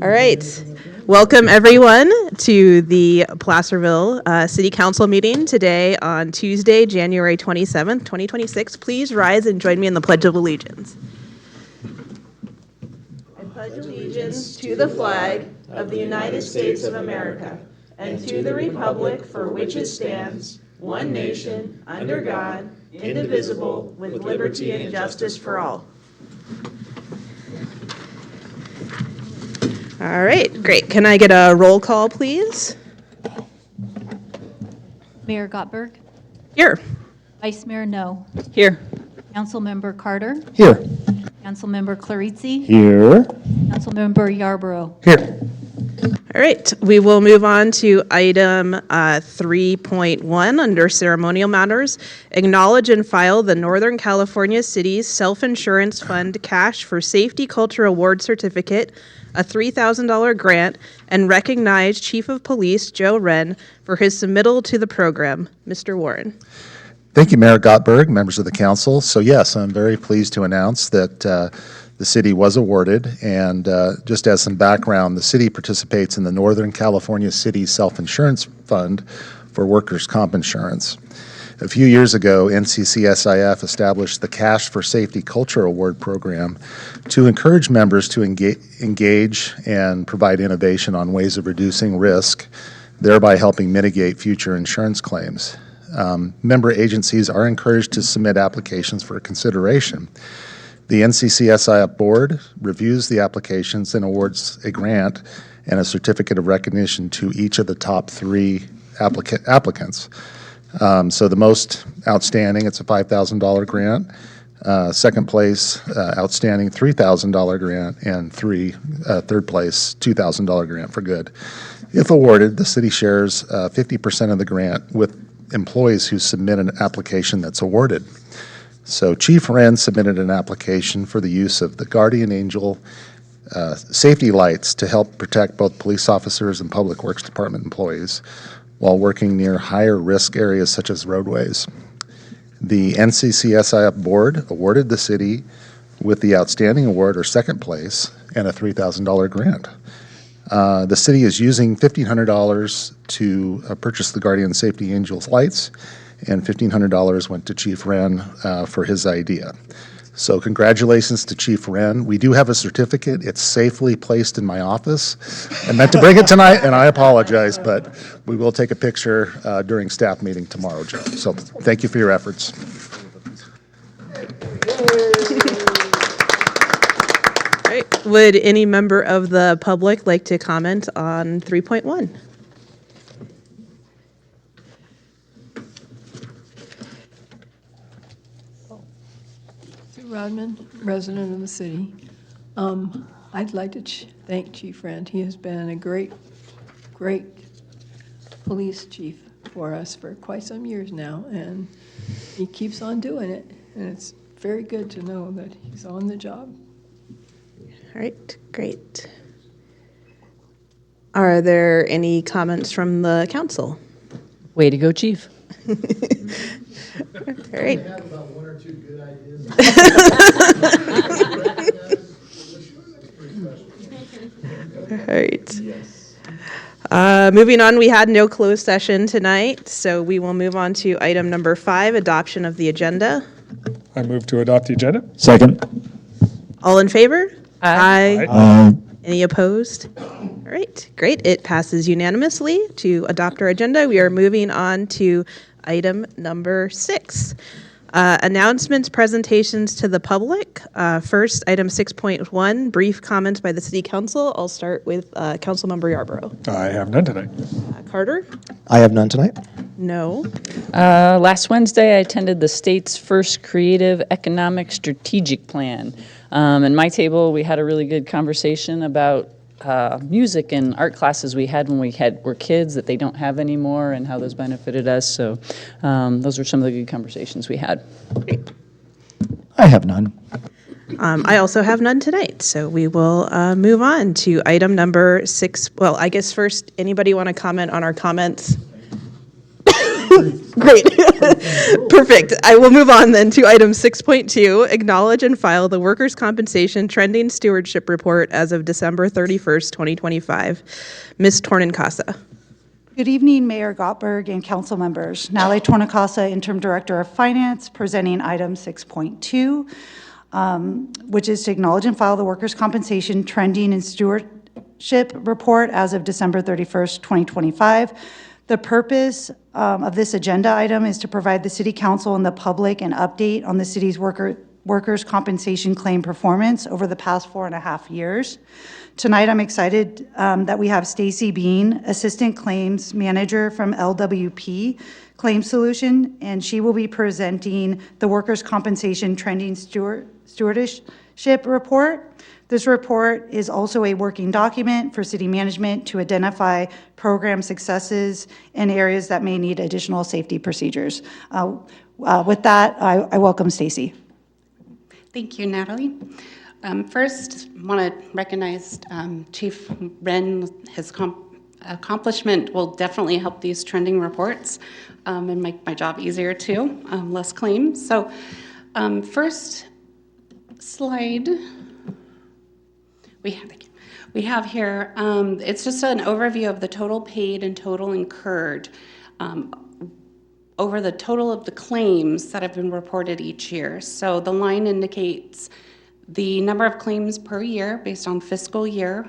All right. Welcome, everyone, to the Placerville City Council meeting today on Tuesday, January 27th, 2026. Please rise and join me in the Pledge of Allegiance. I pledge allegiance to the flag of the United States of America and to the republic for which it stands, one nation, under God, indivisible, with liberty and justice for all. All right, great. Can I get a roll call, please? Mayor Gottberg? Here. Vice Mayor No. Here. Councilmember Carter? Here. Councilmember Clarizzi? Here. Councilmember Yarborough? Here. All right, we will move on to item 3.1 under ceremonial matters. Acknowledge and file the Northern California Cities Self-Insurance Fund Cash for Safety Culture Award Certificate, a $3,000 grant, and recognize Chief of Police Joe Wren for his submittal to the program. Mr. Warren. Thank you, Mayor Gottberg, members of the council. So yes, I'm very pleased to announce that the city was awarded, and just as some background, the city participates in the Northern California City Self-Insurance Fund for workers' comp insurance. A few years ago, NCCSIF established the Cash for Safety Culture Award program to encourage members to engage and provide innovation on ways of reducing risk, thereby helping mitigate future insurance claims. Member agencies are encouraged to submit applications for consideration. The NCCSIF board reviews the applications and awards a grant and a certificate of recognition to each of the top three applicants. So the most outstanding, it's a $5,000 grant. Second place, outstanding $3,000 grant, and third place, $2,000 grant for good. If awarded, the city shares 50% of the grant with employees who submit an application that's awarded. So Chief Wren submitted an application for the use of the Guardian Angel safety lights to help protect both police officers and Public Works Department employees while working near higher risk areas such as roadways. The NCCSIF board awarded the city with the outstanding award or second place and a $3,000 grant. The city is using $1,500 to purchase the Guardian Safety Angels lights, and $1,500 went to Chief Wren for his idea. So congratulations to Chief Wren. We do have a certificate. It's safely placed in my office. I meant to bring it tonight, and I apologize, but we will take a picture during staff meeting tomorrow, Joe. So thank you for your efforts. All right, would any member of the public like to comment on 3.1? Rodman, resident of the city. I'd like to thank Chief Wren. He has been a great police chief for us for quite some years now, and he keeps on doing it, and it's very good to know that he's on the job. All right, great. Are there any comments from the council? Way to go, Chief. All right. I have about one or two good ideas. All right. Moving on, we had no closed session tonight, so we will move on to item number 5, adoption of the agenda. I move to adopt the agenda. Second. All in favor? Aye. Aye. Any opposed? All right, great. It passes unanimously to adopt our agenda. We are moving on to item number 6. Announcements, presentations to the public. First, item 6.1, brief comments by the City Council. I'll start with Councilmember Yarborough. I have none tonight. Carter? I have none tonight. No. Last Wednesday, I attended the state's first Creative Economic Strategic Plan. In my table, we had a really good conversation about music and art classes we had when were kids that they don't have anymore and how those benefited us. So those were some of the good conversations we had. Great. I have none. I also have none tonight, so we will move on to item number 6. Well, I guess first, anybody want to comment on our comments Great. Perfect. I will move on then to item 6.2, acknowledge and file the workers' compensation trending stewardship report as of December 31st, 2025. Ms. Tornin-Casa. Good evening, Mayor Gottberg and council members. Natalie Tornicasa, Interim Director of Finance, presenting item 6.2, which is to acknowledge and file the workers' compensation trending and stewardship report as of December 31st, 2025. The purpose of this agenda item is to provide the City Council and the public an update on the city's workers' compensation claim performance over the past 4.5 years. Tonight, I'm excited that we have Stacy Bean, Assistant Claims Manager from LWP Claims Solution, and she will be presenting the Workers' Compensation Trending Stewardship Report. This report is also a working document for city management to identify program successes and areas that may need additional safety procedures. With that, I welcome Stacy. Thank you, Natalie. First, I want to recognize Chief Wren. His accomplishment will definitely help these trending reports and make my job easier too, less claims. So first slide we have here, it's just an overview of the total paid and total incurred over the total of the claims that have been reported each year. So the line indicates the number of claims per year based on fiscal year.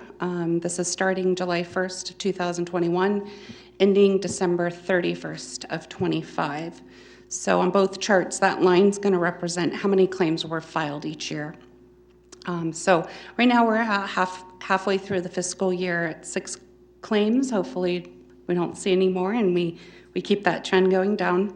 This is starting July 1st, 2021, ending December 31st of 25. So on both charts, that line's going to represent how many claims were filed each year. So right now we're halfway through the fiscal year at 6 claims. Hopefully we don't see any more and we keep that trend going down.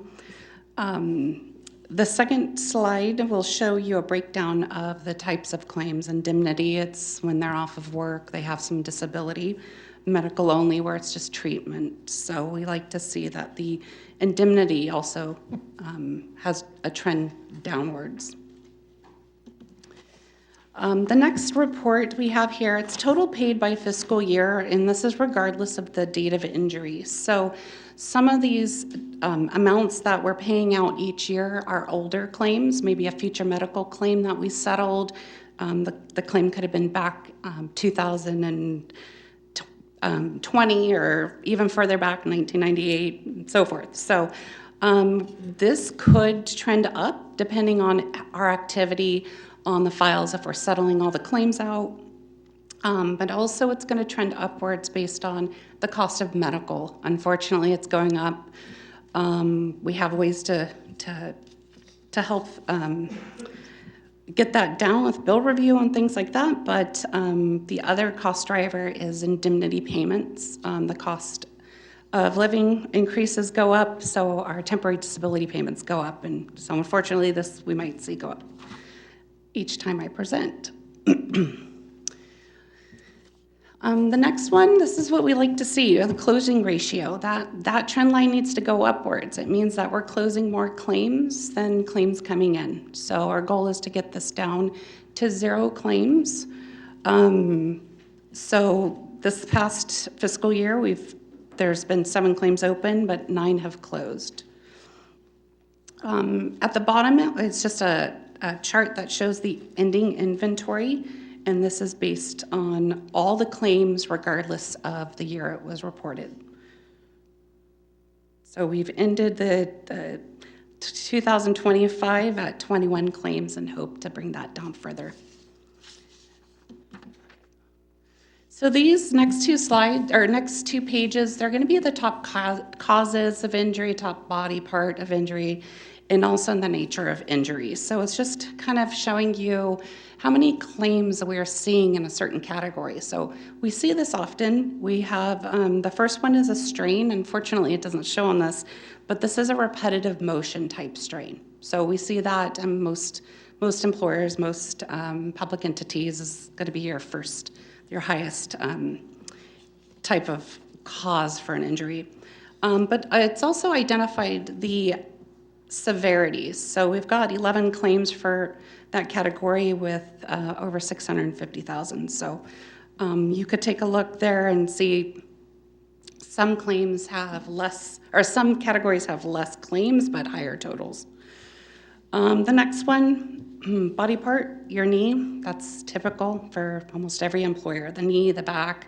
The second slide will show you a breakdown of the types of claims. Indemnity, it's when they're off of work, they have some disability. Medical only, where it's just treatment. So we like to see that the indemnity also has a trend downwards. The next report we have here, it's total paid by fiscal year, and this is regardless of the date of injury. So some of these amounts that we're paying out each year are older claims, maybe a future medical claim that we settled. The claim could have been back 2020 or even further back, 1998, and so forth. So this could trend up depending on our activity on the files if we're settling all the claims out. But also it's going to trend upwards based on the cost of medical. Unfortunately, it's going up. We have ways to help get that down with bill review and things like that, but the other cost driver is indemnity payments. The cost of living increases go up, so our temporary disability payments go up, and so unfortunately this we might see go up each time I present. The next one, this is what we like to see, the closing ratio. That trend line needs to go upwards. It means that we're closing more claims than claims coming in. So our goal is to get this down to 0 claims. So this past fiscal year, there's been 7 claims open, but 9 have closed. At the bottom, it's just a chart that shows the ending inventory, and this is based on all the claims regardless of the year it was reported. So we've ended the 2025 at 21 claims and hope to bring that down further. So these next 2 slides, or next 2 pages, they're going to be the top causes of injury, top body part of injury, and also the nature of injuries. So it's just kind of showing you how many claims we are seeing in a certain category. So we see this often. We have, the first one is a strain. Unfortunately, it doesn't show on this, but this is a repetitive motion type strain. So we see that in most employers, most public entities is going to be your highest type of cause for an injury. But it's also identified the severities. So we've got 11 claims for that category with over 650,000. So you could take a look there and see Some claims have less, or some categories have less claims but higher totals. The next one, body part, your knee, that's typical for almost every employer, the knee, the back.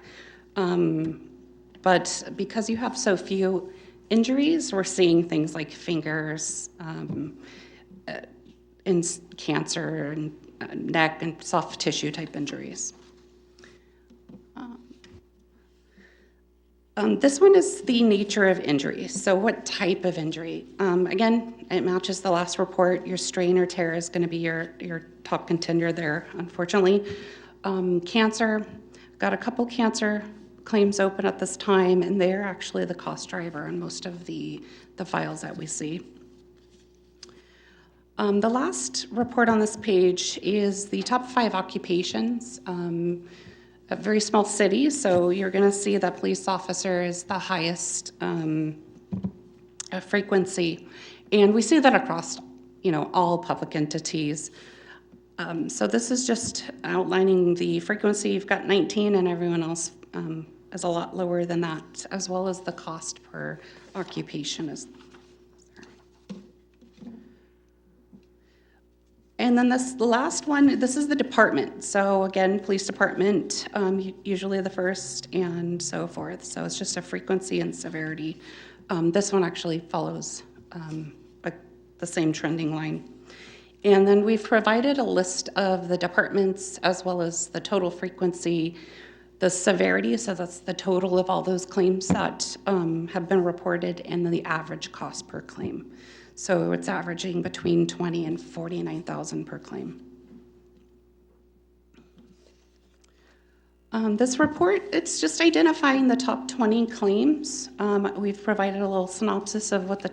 But because you have so few injuries, we're seeing things like fingers, and cancer, and neck and soft tissue type injuries. This one is the nature of injury. So what type of injury? Again, it matches the last report. Your strain or tear is going to be your top contender there, unfortunately. Cancer, got a couple cancer claims open at this time, and they're actually the cost driver on most of the files that we see. The last report on this page is the top 5 occupations. A very small city, so you're going to see that police officer is the highest frequency, and we see that across, all public entities. So this is just outlining the frequency. You've got 19, and everyone else is a lot lower than that, as well as the cost per occupation is. And then the last one, this is the department. So again, police department, usually the first and so forth. So it's just a frequency and severity. This one actually follows the same trending line. And then we've provided a list of the departments as well as the total frequency, the severity, so that's the total of all those claims that have been reported, and then the average cost per claim. So it's averaging between $20,000 and $49,000 per claim. This report, it's just identifying the top 20 claims. We've provided a little synopsis of what the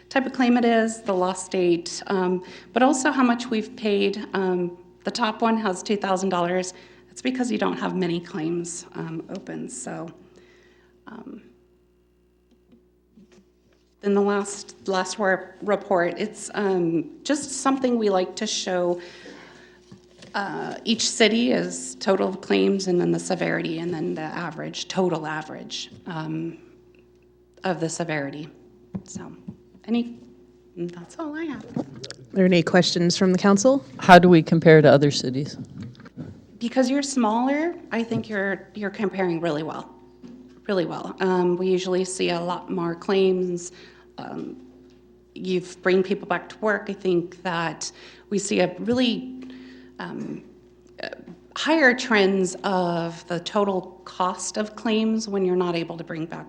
type of claim it is, the loss date, but also how much we've paid. The top one has $2,000. It's because you don't have many claims open. So. In the last report, it's just something we like to show. Each city is total of claims, and then the severity, and then the average, total average of the severity. So, that's all I have. Are there any questions from the council? How do we compare to other cities? Because you're smaller, I think you're comparing really well. Really well. We usually see a lot more claims. You've bring people back to work. I think that we see a really higher trends of the total cost of claims when you're not able to bring back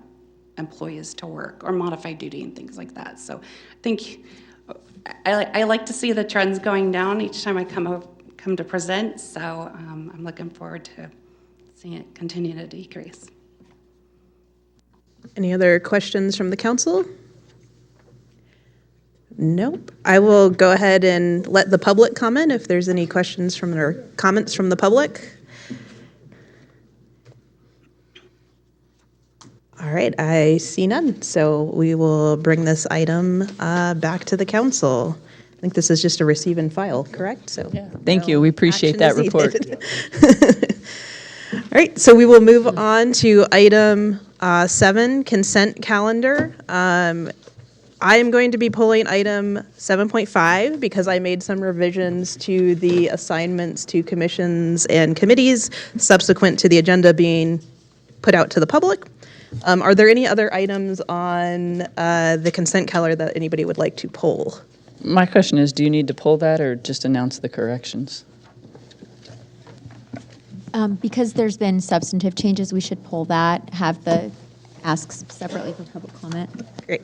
employees to work or modify duty and things like that. So I think I like to see the trends going down each time I come to present. So I'm looking forward to seeing it continue to decrease. Any other questions from the council? Nope. I will go ahead and let the public comment if there's any questions from or comments from the public. All right, I see none. So we will bring this item back to the council. I think this is just a receive and file, correct? So Yeah. Thank you. We appreciate that action is report. needed. All right, so we will move on to item 7, consent calendar. I am going to be pulling item 7.5 because I made some revisions to the assignments to commissions and committees subsequent to the agenda being put out to the public. Are there any other items on the consent calendar that anybody would like to pull? My question is, do you need to pull that or just announce the corrections? Because there's been substantive changes, we should pull that, have the asks separately for public comment. Great.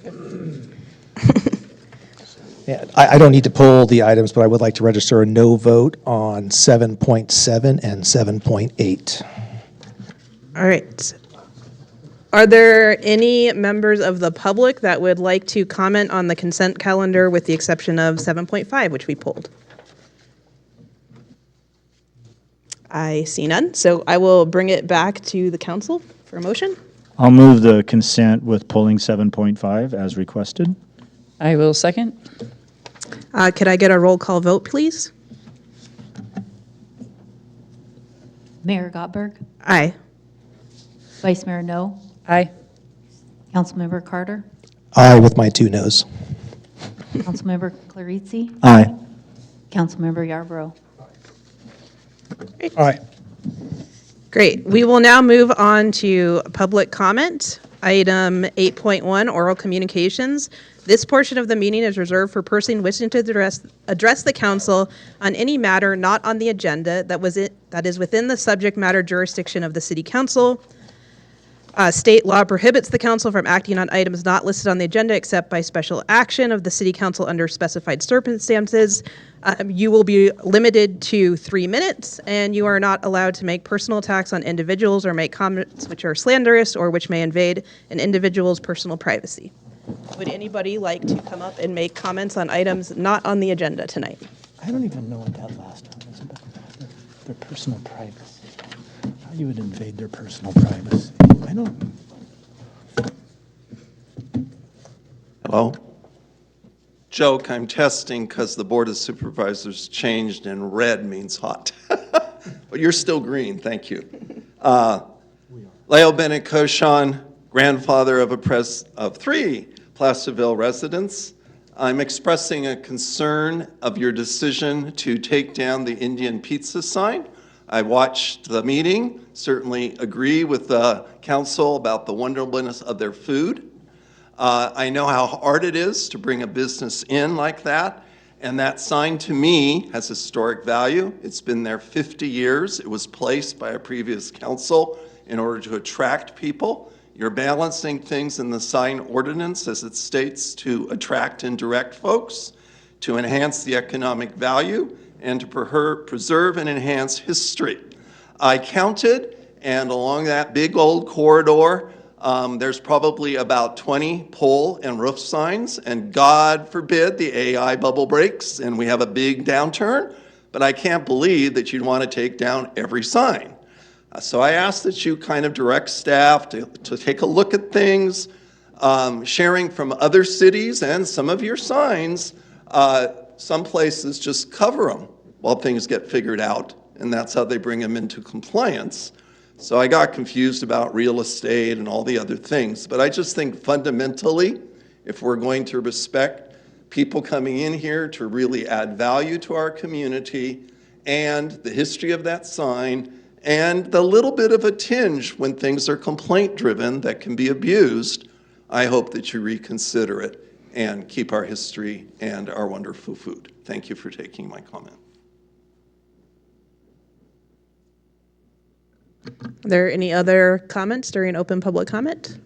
Yeah, I don't need to pull the items, but I would like to register a no vote on 7.7 and 7.8. All right. Are there any members of the public that would like to comment on the consent calendar with the exception of 7.5, which we pulled? I see none, so I will bring it back to the council for a motion. I'll move the consent with pulling 7.5 as requested. I will second. Could I get a roll call vote, please? Mayor Gottberg, Aye. Vice Mayor No, Aye. Councilmember Carter, Aye with my 2 noes. Councilmember Clarizzi, Aye. Councilmember Yarborough. Aye. Great. We will now move on to public comment. Item 8.1, oral communications. This portion of the meeting is reserved for person wishing to address the council on any matter not on the agenda that is within the subject matter jurisdiction of the city council. State law prohibits the council from acting on items not listed on the agenda except by special action of the city council under specified circumstances. You will be limited to 3 minutes, and you are not allowed to make personal attacks on individuals or make comments which are slanderous or which may invade an individual's personal privacy. Would anybody like to come up and make comments on items not on the agenda tonight? I don't even know what that last one is about. Their personal privacy. How you would invade their personal privacy. I don't. Hello? Joke, I'm testing because the Board of Supervisors changed and red means hot. But you're still green, thank you. Leo Bennett Koshan, grandfather of 3 Placerville residents. I'm expressing a concern of your decision to take down the Indian pizza sign. I watched the meeting, certainly agree with the council about the wonderfulness of their food. I know how hard it is to bring a business in like that, and that sign to me has historic value. It's been there 50 years. It was placed by a previous council in order to attract people. You're balancing things in the sign ordinance as it states to attract and direct folks, to enhance the economic value, and to preserve and enhance history. I counted, and along that big old corridor, there's probably about 20 pole and roof signs, and God forbid the AI bubble breaks and we have a big downturn, but I can't believe that you'd want to take down every sign. So I ask that you kind of direct staff to take a look at things, sharing from other cities and some of your signs. Some places just cover them while things get figured out, and that's how they bring them into compliance. So I got confused about real estate and all the other things, but I just think fundamentally, if we're going to respect people coming in here to really add value to our community and the history of that sign and the little bit of a tinge when things are complaint-driven that can be abused, I hope that you reconsider it and keep our history and our wonderful food. Thank you for taking my comment. Are there any other comments during open public comment?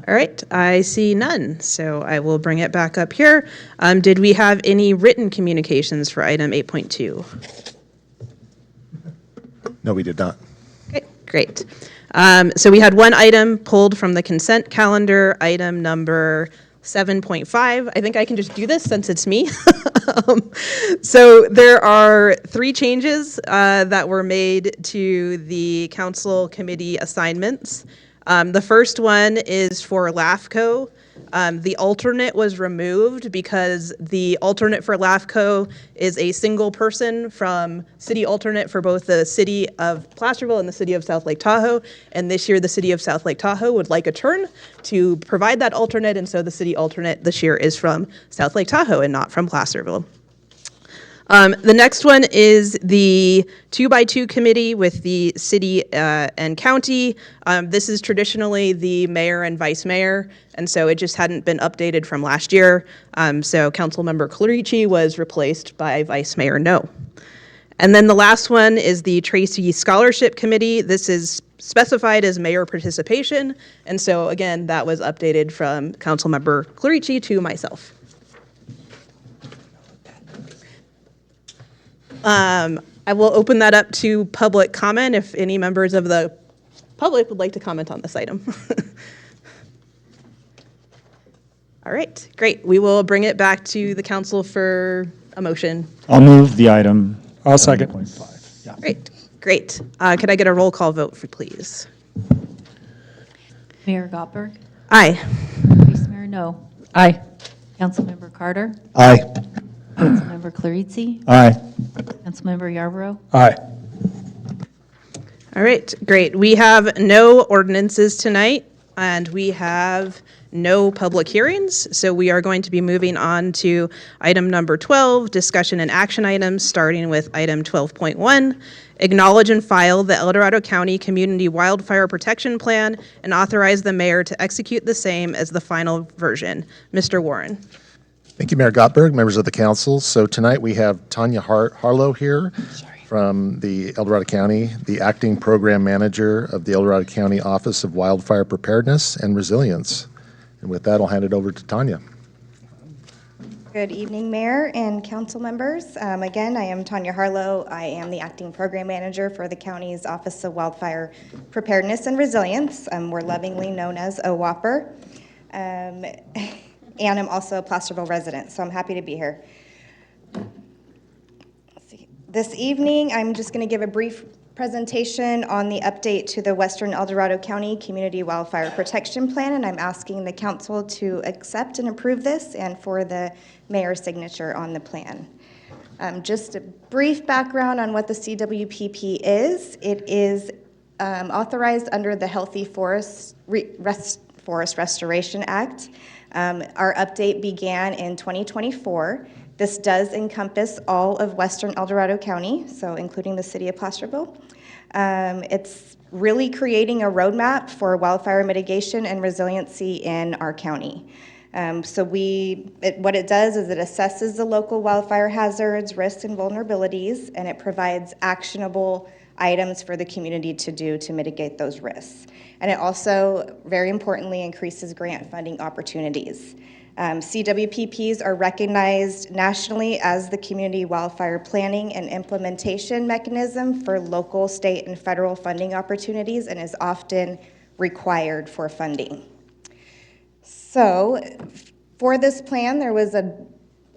All right, I see none, so I will bring it back up here. Did we have any written communications for item 8.2? No, we did not. Okay, great. So we had one item pulled from the consent calendar, item number 7.5. I think I can just do this since it's me. So there are 3 changes that were made to the council committee assignments. The first one is for LAFCO. The alternate was removed because the alternate for LAFCO is a single person from city alternate for both the city of Placerville and the city of South Lake Tahoe. And this year, the city of South Lake Tahoe would like a turn to provide that alternate. And so the city alternate this year is from South Lake Tahoe and not from Placerville. The next one is the 2x2 committee with the city and county. This is traditionally the mayor and vice mayor, and so it just hadn't been updated from last year. So Councilmember Clarizzi was replaced by Vice Mayor No. And then the last one is the Tracy Scholarship Committee. This is specified as mayor participation, and so again, that was updated from Councilmember Clarizzi to myself. I will open that up to public comment if any members of the public would like to comment on this item. All right, great. We will bring it back to the council for a motion. I'll move the item. I'll second. 7.5. Yeah. Great. Could I get a roll call vote, please? Mayor Gottberg, Aye. Vice Mayor No, Aye. Councilmember Carter, Aye. Councilmember Clarizzi, Aye. Councilmember Yarborough. Aye. All right, great. We have no ordinances tonight. And we have no public hearings, so we are going to be moving on to item number 12, discussion and action items, starting with item 12.1, acknowledge and file the El Dorado County Community Wildfire Protection Plan and authorize the mayor to execute the same as the final version. Mr. Warren. Thank you, Mayor Gottberg, members of the council. So tonight we have Tanya Harlow here from the El Dorado County, the acting program manager of the El Dorado County Office of Wildfire Preparedness and Resilience. And with that, I'll hand it over to Tanya. Good evening, Mayor and council members. Again, I am Tanya Harlow. I am the acting program manager for the county's Office of Wildfire Preparedness and Resilience. We're lovingly known as OWAPR. And I'm also a Placerville resident, so I'm happy to be here. This evening, I'm just going to give a brief presentation on the update to the Western El Dorado County Community Wildfire Protection Plan, and I'm asking the council to accept and approve this and for the mayor's signature on the plan. Just a brief background on what the CWPP is. It is authorized under the Healthy Forest Restoration Act. Our update began in 2024. This does encompass all of Western El Dorado County, so including the city of Placerville. It's really creating a roadmap for wildfire mitigation and resiliency in our county. What it does is it assesses the local wildfire hazards, risks, and vulnerabilities, and it provides actionable items for the community to do to mitigate those risks. And it also, very importantly, increases grant funding opportunities. CWPPs are recognized nationally as the community wildfire planning and implementation mechanism for local, state, and federal funding opportunities and is often required for funding. So for this plan, there was a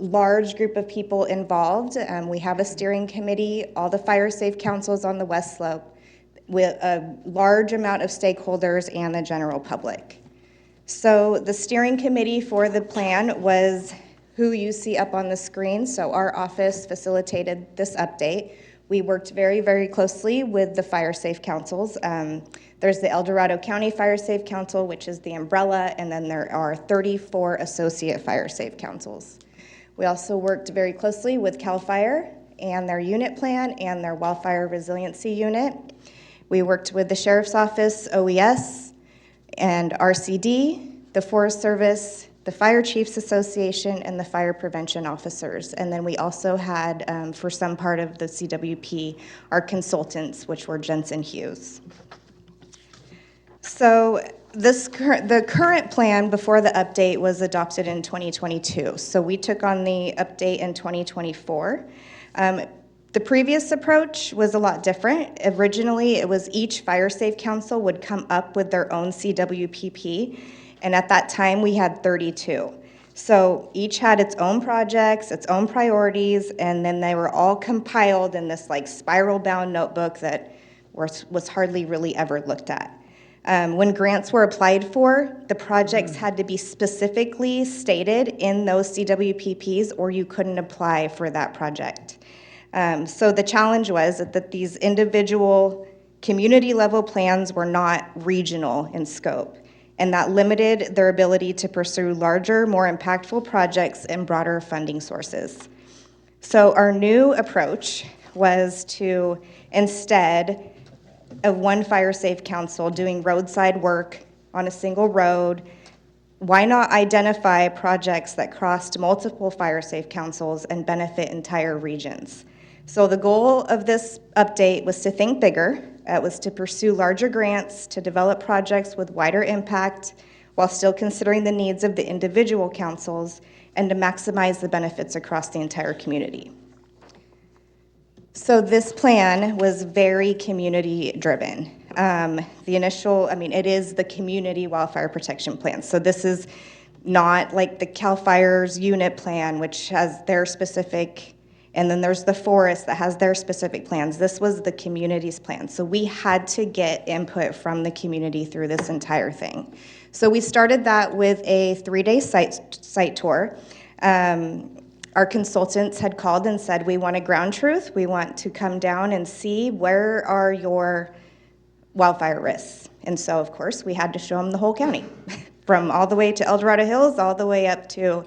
large group of people involved. We have a steering committee, all the fire safe councils on the West Slope, with a large amount of stakeholders and the general public. So the steering committee for the plan was who you see up on the screen. So our office facilitated this update. We worked very, very closely with the fire safe councils. There's the El Dorado County Fire Safe Council, which is the umbrella, and then there are 34 associate fire safe councils. We also worked very closely with CAL FIRE and their unit plan and their wildfire resiliency unit. We worked with the Sheriff's Office, OES, and RCD, the Forest Service, the Fire Chiefs Association, and the Fire Prevention Officers. And then we also had, for some part of the CWP, our consultants, which were Jensen Hughes. So the current plan before the update was adopted in 2022. So we took on the update in 2024. The previous approach was a lot different. Originally, it was each fire safe council would come up with their own CWPP, and at that time, we had 32. So each had its own projects, its own priorities, and then they were all compiled in this like spiral-bound notebook that was hardly really ever looked at. When grants were applied for, the projects had to be specifically stated in those CWPPs, or you couldn't apply for that project. So the challenge was that these individual community-level plans were not regional in scope, and that limited their ability to pursue larger, more impactful projects and broader funding sources. So our new approach was to, instead of one fire safe council doing roadside work on a single road, why not identify projects that crossed multiple fire safe councils and benefit entire regions? So the goal of this update was to think bigger. It was to pursue larger grants, to develop projects with wider impact, while still considering the needs of the individual councils, and to maximize the benefits across the entire community. So this plan was very community-driven. It is the Community Wildfire Protection Plan. So this is not like the CAL FIRE's unit plan, which has their specific, and then there's the forest that has their specific plans. This was the community's plan. So we had to get input from the community through this entire thing. So we started that with a 3-day site tour. Our consultants had called and said, we want a ground truth. We want to come down and see where are your wildfire risks And so, of course, we had to show them the whole county, from all the way to El Dorado Hills, all the way up to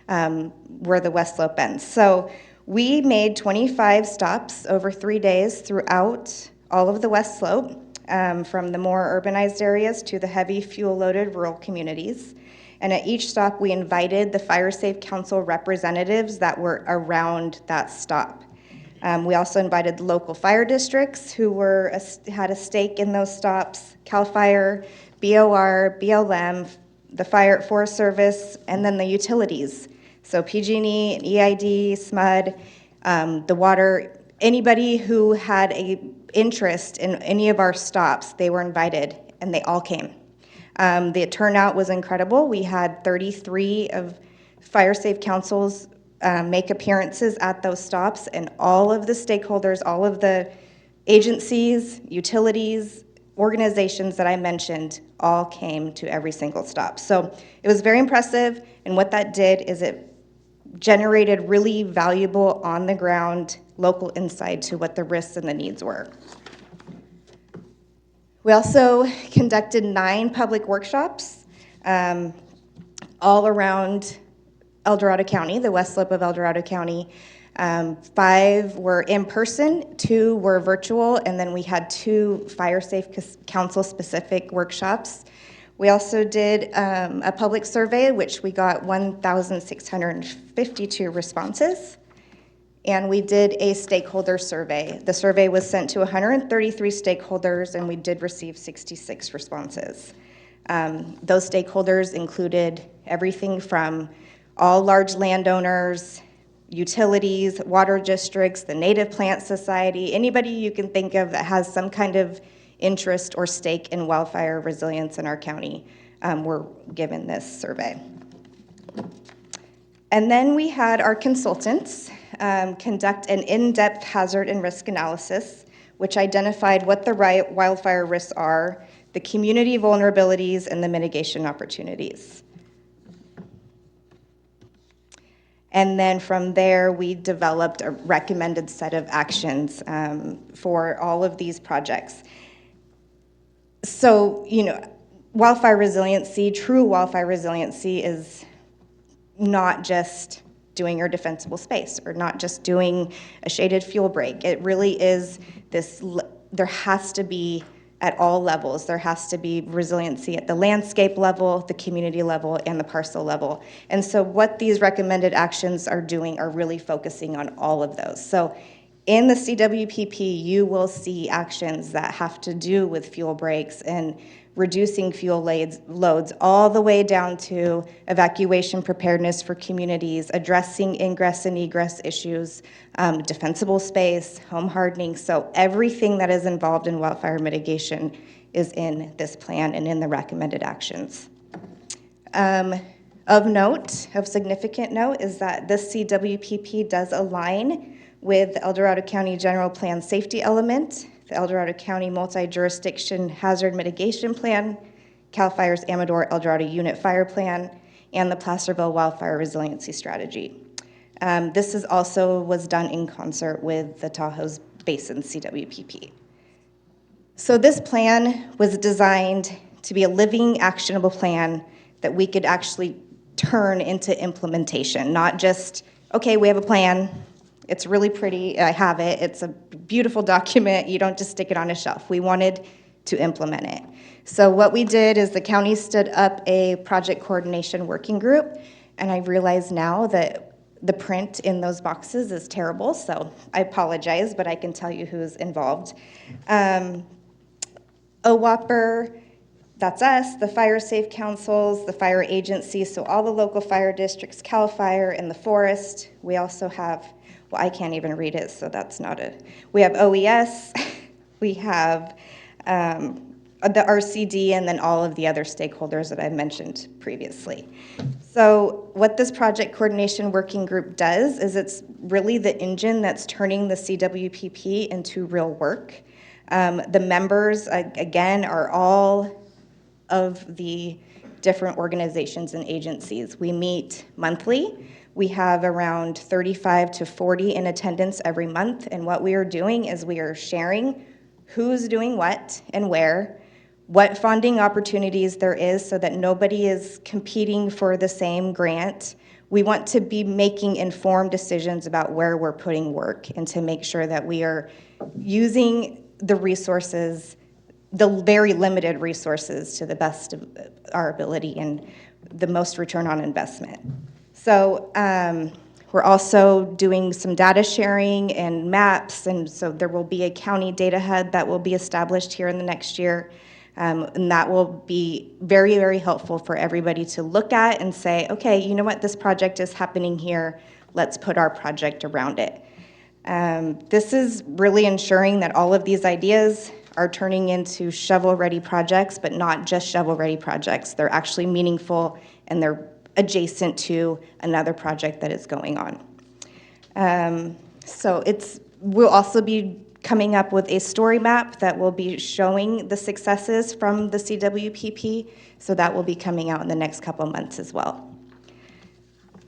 where the West Slope ends. So we made 25 stops over 3 days throughout all of the West Slope, from the more urbanized areas to the heavy fuel-loaded rural communities. And at each stop, we invited the Fire Safe Council representatives that were around that stop. We also invited the local fire districts who had a stake in those stops, CAL FIRE, BOR, BLM, the Forest Service, and then the utilities. So PG&E, EID, SMUD, the water, anybody who had an interest in any of our stops, they were invited, and they all came. The turnout was incredible. We had 33 of Fire Safe Councils make appearances at those stops, and all of the stakeholders, all of the agencies, utilities, organizations that I mentioned all came to every single stop. So it was very impressive, and what that did is it generated really valuable on-the-ground local insight to what the risks and the needs were. We also conducted 9 public workshops all around El Dorado County, the West Slope of El Dorado County. 5 were in person, 2 were virtual, and then we had 2 Fire Safe Council specific workshops. We also did a public survey, which we got 1,652 responses. And we did a stakeholder survey. The survey was sent to 133 stakeholders, and we did receive 66 responses. Those stakeholders included everything from all large landowners, utilities, water districts, the Native Plant Society, anybody you can think of that has some kind of interest or stake in wildfire resilience in our county were given this survey. And then we had our consultants conduct an in-depth hazard and risk analysis, which identified what the wildfire risks are, the community vulnerabilities, and the mitigation opportunities. And then from there, we developed a recommended set of actions for all of these projects. So, wildfire resiliency, true wildfire resiliency is not just doing your defensible space or not just doing a shaded fuel break. It really is there has to be at all levels. There has to be resiliency at the landscape level, the community level, and the parcel level. And so what these recommended actions are doing are really focusing on all of those. So in the CWPP, you will see actions that have to do with fuel breaks and reducing fuel loads all the way down to evacuation preparedness for communities, addressing ingress and egress issues, defensible space, home hardening. So everything that is involved in wildfire mitigation is in this plan and in the recommended actions. Of significant note, is that this CWPP does align with the El Dorado County General Plan safety element, the El Dorado County Multi-Jurisdiction Hazard Mitigation Plan, CAL FIRE's Amador El Dorado Unit Fire Plan, and the Placerville Wildfire Resiliency Strategy. This was done in concert with the Tahoe's Basin CWPP. So this plan was designed to be a living, actionable plan that we could actually turn into implementation, not just, okay, we have a plan, it's really pretty, I have it, it's a beautiful document, you don't just stick it on a shelf. We wanted to implement it. So what we did is the county stood up a project coordination working group, and I realize now that the print in those boxes is terrible, so I apologize, but I can tell you who's involved. OWAPR, that's us, the Fire Safe Councils, the fire agencies, so all the local fire districts, CAL FIRE, and the forest. We also have, well, I can't even read it, so that's not we have OES, we have the RCD, and then all of the other stakeholders that I mentioned previously. So what this project coordination working group does is it's really the engine that's turning the CWPP into real work. The members, again, are all of the different organizations and agencies. We meet monthly. We have around 35 to 40 in attendance every month, and what we are doing is we are sharing who's doing what and where, what funding opportunities there is so that nobody is competing for the same grant. We want to be making informed decisions about where we're putting work and to make sure that we are using the resources, the very limited resources, to the best of our ability and the most return on investment. So we're also doing some data sharing and maps, and so there will be a county data hub that will be established here in the next year. And that will be very, very helpful for everybody to look at and say, okay, you know what, this project is happening here, let's put our project around it. This is really ensuring that all of these ideas are turning into shovel-ready projects, but not just shovel-ready projects. They're actually meaningful and they're adjacent to another project that is going on. So we'll also be coming up with a story map that will be showing the successes from the CWPP, so that will be coming out in the next couple months as well.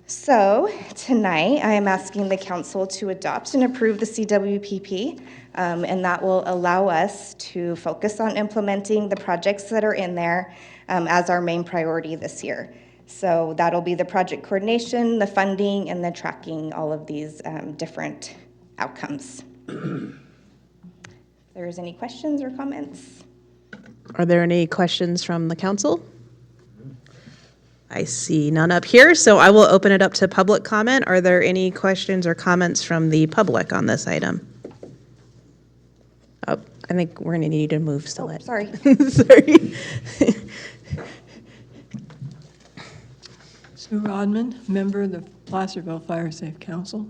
So tonight, I am asking the council to adopt and approve the CWPP, and that will allow us to focus on implementing the projects that are in there as our main priority this year. So that'll be the project coordination, the funding, and the tracking all of these different outcomes. If there's any questions or comments? Are there any questions from the council? I see none up here, so I will open it up to public comment. Are there any questions or comments from the public on this item? Oh, I think we're going to need to move still. Oh, sorry. Sorry. Sue Rodman, member of the Placerville Fire Safe Council.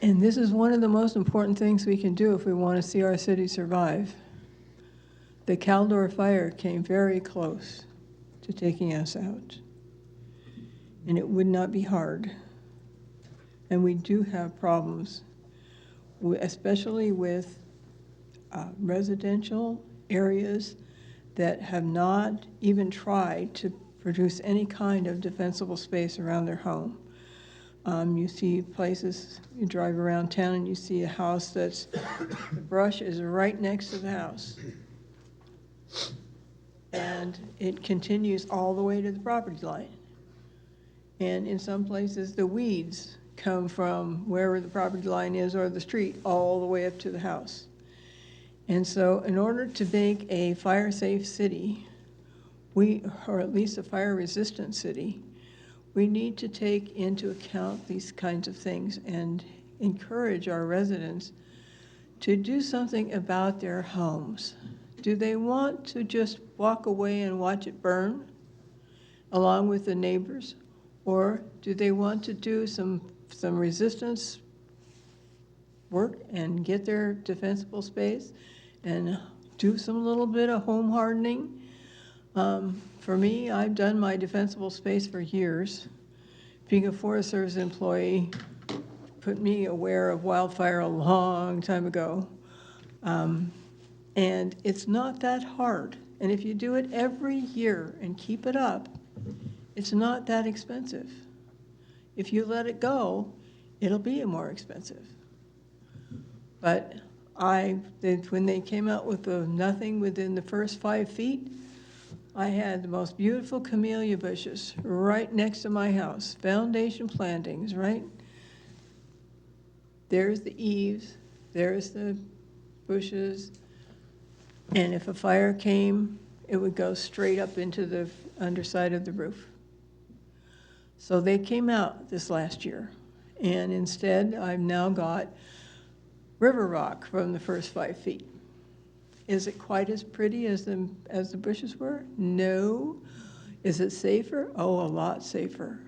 And this is one of the most important things we can do if we want to see our city survive. The Caldor fire came very close to taking us out. And it would not be hard. And we do have problems, especially with residential areas that have not even tried to produce any kind of defensible space around their home. You see places, you drive around town and you see a house that's, the brush is right next to the house. And it continues all the way to the property line. And in some places, the weeds come from wherever the property line is or the street all the way up to the house. And so in order to make a fire-safe city, or at least a fire-resistant city, we need to take into account these kinds of things and encourage our residents to do something about their homes. Do they want to just walk away and watch it burn along with the neighbors? Or do they want to do some resistance work and get their defensible space and do some little bit of home hardening? For me, I've done my defensible space for years. Being a Forest Service employee put me aware of wildfire a long time ago. And it's not that hard. And if you do it every year and keep it up, it's not that expensive. If you let it go, it'll be more expensive. But when they came out with the nothing within the first 5 feet, I had the most beautiful camellia bushes right next to my house, foundation plantings, right? There's the eaves, there's the bushes, and if a fire came, it would go straight up into the underside of the roof. So they came out this last year, and instead I've now got river rock from the first 5 feet. Is it quite as pretty as the bushes were? No. Is it safer? Oh, a lot safer.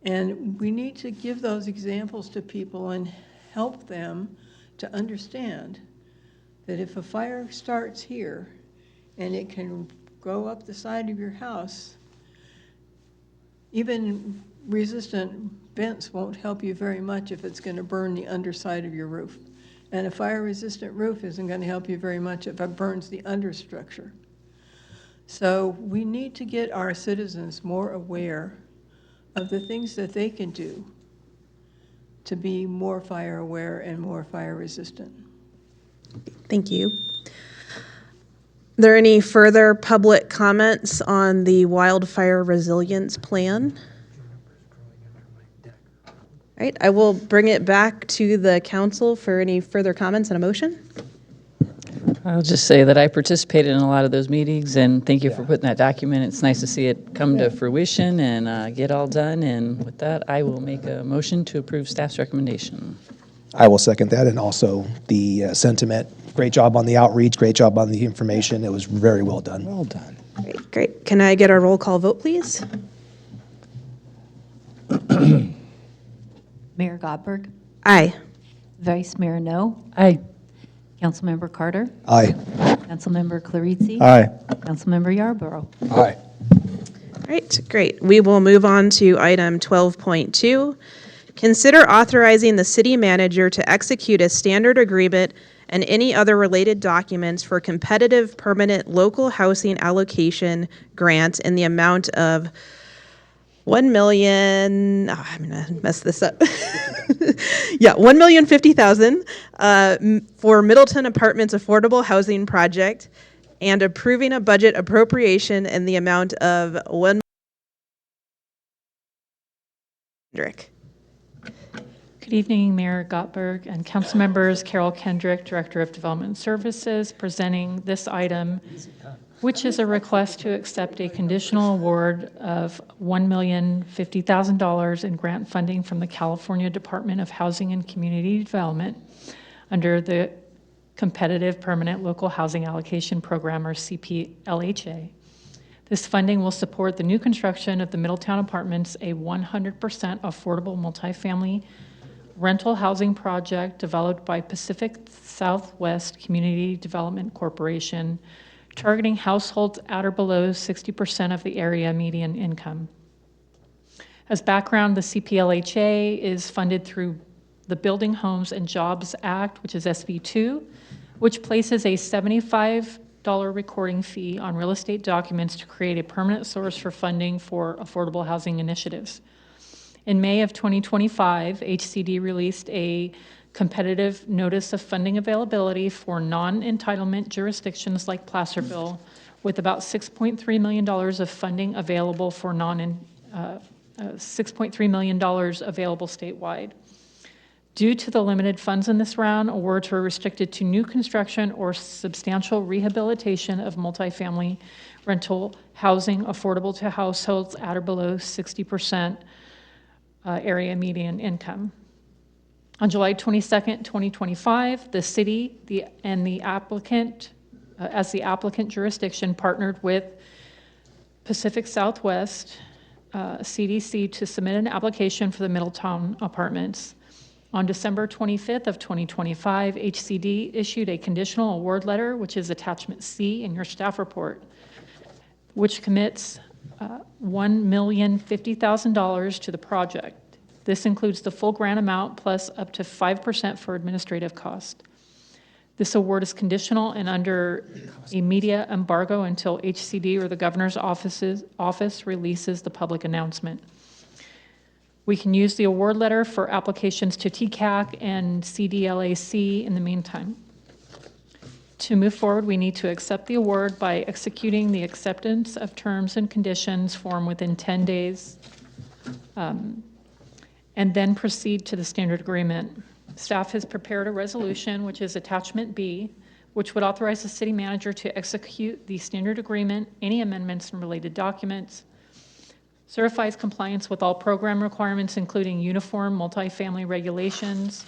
And we need to give those examples to people and help them to understand that if a fire starts here and it can go up the side of your house, even resistant vents won't help you very much if it's going to burn the underside of your roof. And a fire-resistant roof isn't going to help you very much if it burns the understructure. So we need to get our citizens more aware of the things that they can do to be more fire aware and more fire resistant. Thank you. there any further public comments on the wildfire resilience plan? All right, I will bring it back to the council for any further comments and a motion. I'll just say that I participated in a lot of those meetings, and thank you for putting that document. It's nice to see it come to fruition and get all done. And with that, I will make a motion to approve staff's recommendation. I will second that, and also the sentiment. Great job on the outreach, great job on the information. It was very well done. Well done. Great. Can I get a roll call vote, please? Mayor Gottberg, Aye. Vice Mayor No, Aye. Councilmember Carter, Aye. Councilmember Clarizzi. Aye. Councilmember Yarborough. Aye. All right, great. We will move on to item 12.2. Consider authorizing the city manager to execute a standard agreement and any other related documents for competitive permanent local housing allocation grant in the amount of $1 million. Oh, I'm gonna mess this up. Yeah, $1,050,000 for Middleton Apartments Affordable Housing Project, and approving a budget appropriation in the amount of $1 million. Good evening, Mayor Gottberg and council members. Carol Kendrick, Director of Development Services, presenting this item, which is a request to accept a conditional award of $1,050,000 in grant funding from the California Department of Housing and Community Development under the Competitive Permanent Local Housing Allocation Program, or CPLHA. This funding will support the new construction of the Middletown Apartments, a 100% affordable multifamily rental housing project developed by Pacific Southwest Community Development Corporation, targeting households at or below 60% of the area median income. As background, the CPLHA is funded through the Building Homes and Jobs Act, which is SB2, which places a $75 recording fee on real estate documents to create a permanent source for funding for affordable housing initiatives. In May of 2025, HCD released a competitive notice of funding availability for non-entitlement jurisdictions like Placerville, with about $6.3 million of funding available for $6.3 million available statewide. Due to the limited funds in this round, awards were restricted to new construction or substantial rehabilitation of multifamily rental housing affordable to households at or below 60% area median income. On July 22nd, 2025, the city and the applicant, as the applicant jurisdiction, partnered with Pacific Southwest CDC to submit an application for the Middletown Apartments. On December 25th of 2025, HCD issued a conditional award letter, which is attachment C in your staff report, which commits $1,050,000 to the project. This includes the full grant amount plus up to 5% for administrative cost. This award is conditional and under a media embargo until HCD or the governor's office releases the public announcement. We can use the award letter for applications to TCAC and CDLAC in the meantime. To move forward, we need to accept the award by executing the acceptance of terms and conditions form within 10 days, and then proceed to the standard agreement. Staff has prepared a resolution, which is attachment B, which would authorize the city manager to execute the standard agreement, any amendments and related documents, certifies compliance with all program requirements, including uniform multifamily regulations,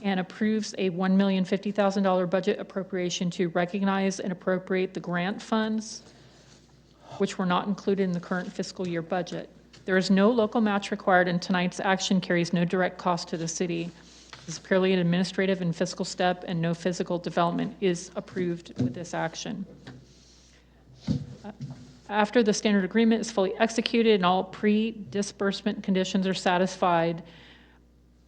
and approves a $1,050,000 budget appropriation to recognize and appropriate the grant funds, which were not included in the current fiscal year budget. There is no local match required, and tonight's action carries no direct cost to the city. This is purely an administrative and fiscal step, and no physical development is approved with this action. After the standard agreement is fully executed and all pre-disbursement conditions are satisfied,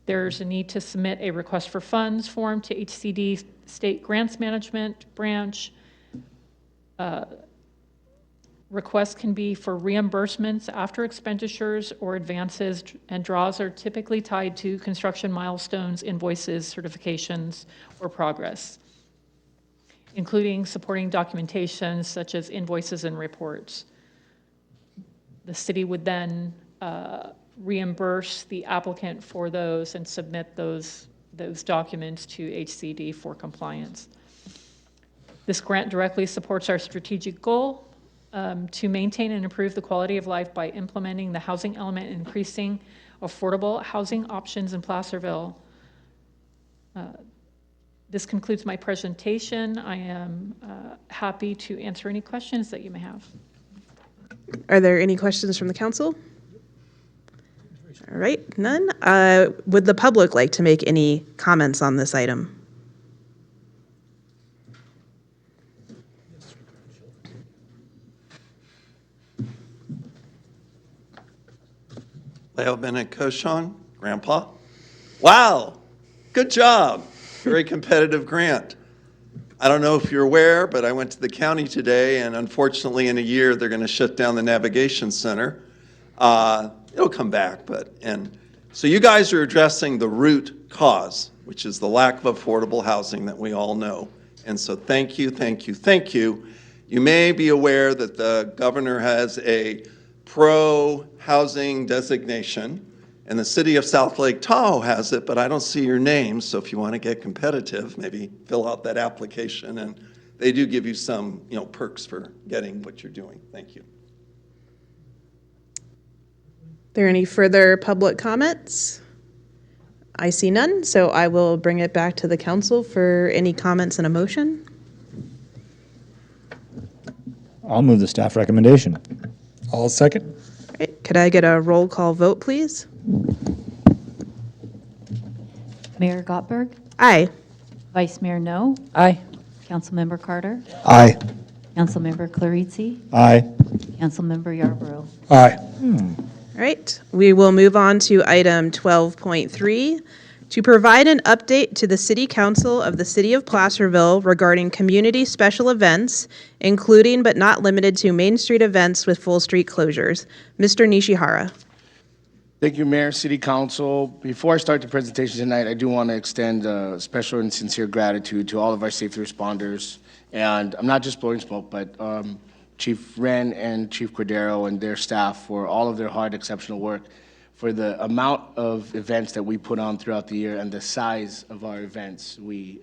there's a need to submit a request for funds form to HCD State Grants Management Branch. Requests can be for reimbursements after expenditures or advances, and draws are typically tied to construction milestones, invoices, certifications, or progress. including supporting documentation such as invoices and reports. The city would then reimburse the applicant for those and submit those documents to HCD for compliance. This grant directly supports our strategic goal to maintain and improve the quality of life by implementing the housing element and increasing affordable housing options in Placerville. This concludes my presentation. I am happy to answer any questions that you may have. Are there any questions from the council? All right, none. Would the public like to make any comments on this item? Leo Bennett Koshan, Grandpa. Wow, good job. Very competitive grant. I don't know if you're aware, but I went to the county today, and unfortunately, in a year, they're going to shut down the navigation center. It'll come back, so you guys are addressing the root cause, which is the lack of affordable housing that we all know. And so thank you, thank you, thank you. You may be aware that the governor has a pro-housing designation, and the city of South Lake Tahoe has it, but I don't see your name, so if you want to get competitive, maybe fill out that application, and they do give you some, perks for getting what you're doing. Thank you. Are there any further public comments? I see none, so I will bring it back to the council for any comments and a motion. I'll move the staff recommendation. I'll second. All right, could I get a roll call vote, please? Mayor Gottberg, Aye. Vice Mayor No, Aye. Councilmember Carter, Aye. Councilmember Clarizzi, Aye. Councilmember Yarborough. Aye. All right, we will move on to item 12.3, to provide an update to the City Council of the City of Placerville regarding community special events, including but not limited to Main Street events with full street closures. Mr. Nishihara. Thank you, Mayor, City Council. Before I start the presentation tonight, I do want to extend special and sincere gratitude to all of our safety responders. And I'm not just blowing smoke, but Chief Wren and Chief Cordero and their staff for all of their hard, exceptional work, for the amount of events that we put on throughout the year and the size of our events. We,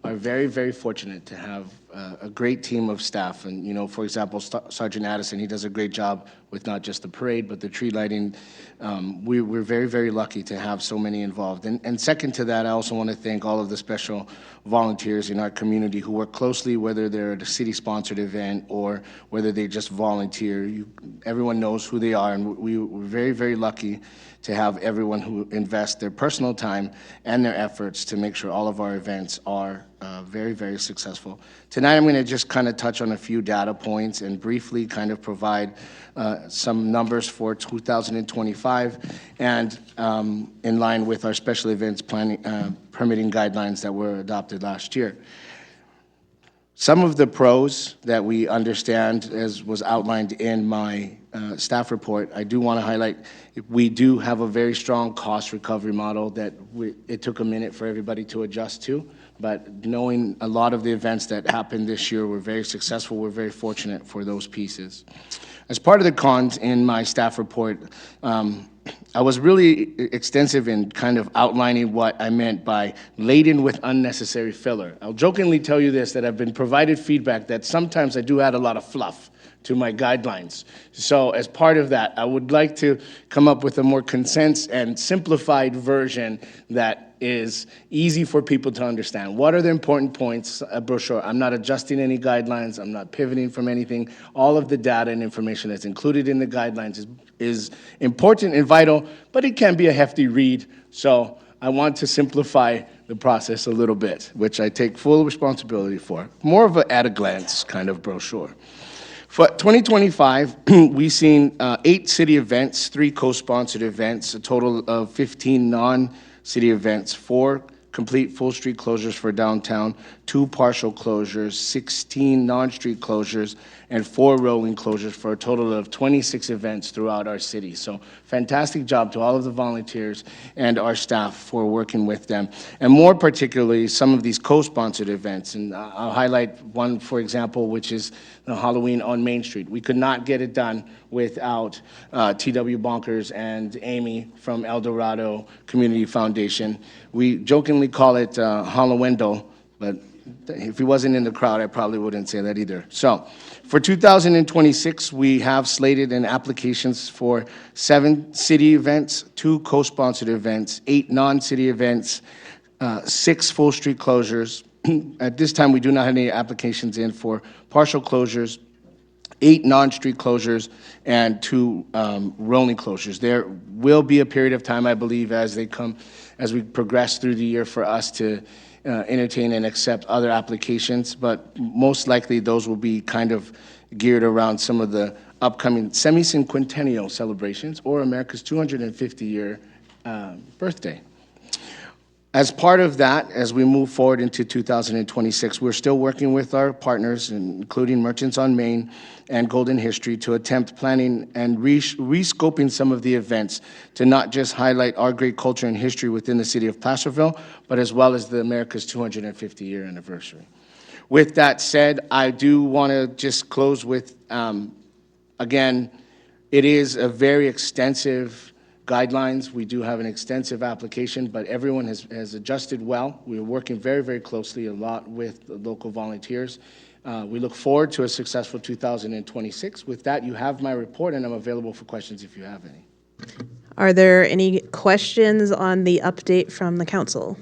are very, very fortunate to have a great team of staff. And, for example, Sergeant Addison, he does a great job with not just the parade, but the tree lighting. We're very, very lucky to have so many involved. And second to that, I also want to thank all of the special volunteers in our community who work closely, whether they're at a city-sponsored event or whether they just volunteer. Everyone knows who they are, and we're very, very lucky to have everyone who invests their personal time and their efforts to make sure all of our events are very, very successful. Tonight, I'm going to just kind of touch on a few data points and briefly kind of provide some numbers for 2025 and in line with our special events planning, permitting guidelines that were adopted last year. Some of the pros that we understand, as was outlined in my staff report, I do want to highlight, we do have a very strong cost recovery model that it took a minute for everybody to adjust to, but knowing a lot of the events that happened this year were very successful, we're very fortunate for those pieces. As part of the cons in my staff report, I was really extensive in kind of outlining what I meant by laden with unnecessary filler. I'll jokingly tell you this, that I've been provided feedback that sometimes I do add a lot of fluff to my guidelines. So as part of that, I would like to come up with a more condensed and simplified version that is easy for people to understand. What are the important points? A brochure. I'm not adjusting any guidelines. I'm not pivoting from anything. All of the data and information that's included in the guidelines is important and vital, but it can be a hefty read. So I want to simplify the process a little bit, which I take full responsibility for. More of an at-a-glance kind of brochure. For 2025, we've seen 8 city events, 3 co-sponsored events, a total of 15 non-city events, 4 complete full street closures for downtown, 2 partial closures, 16 non-street closures, and 4 rolling closures for a total of 26 events throughout our city. So fantastic job to all of the volunteers and our staff for working with them. And more particularly, some of these co-sponsored events. And I'll highlight one, for example, which is the Halloween on Main Street. We could not get it done without T.W. Bonkers and Amy from El Dorado Community Foundation. We jokingly call it Hallowendo, but if he wasn't in the crowd, I probably wouldn't say that either. So for 2026, we have slated in applications for 7 city events, 2 co-sponsored events, 8 non-city events, 6 full street closures. At this time, we do not have any applications in for partial closures, 8 non-street closures, and 2 rolling closures. There will be a period of time, I believe, as we progress through the year for us to entertain and accept other applications, but most likely those will be kind of geared around some of the upcoming semi-cinquentennial celebrations or America's 250-year birthday. As part of that, as we move forward into 2026, we're still working with our partners, including Merchants on Main and Golden History, to attempt planning and rescoping some of the events to not just highlight our great culture and history within the city of Placerville, but as well as the America's 250-year anniversary. With that said, I do want to just close with, again, it is a very extensive guidelines. We do have an extensive application, but everyone has adjusted well. We're working very, very closely a lot with the local volunteers. We look forward to a successful 2026. With that, you have my report, and I'm available for questions if you have any. Are there any questions on the update from the council?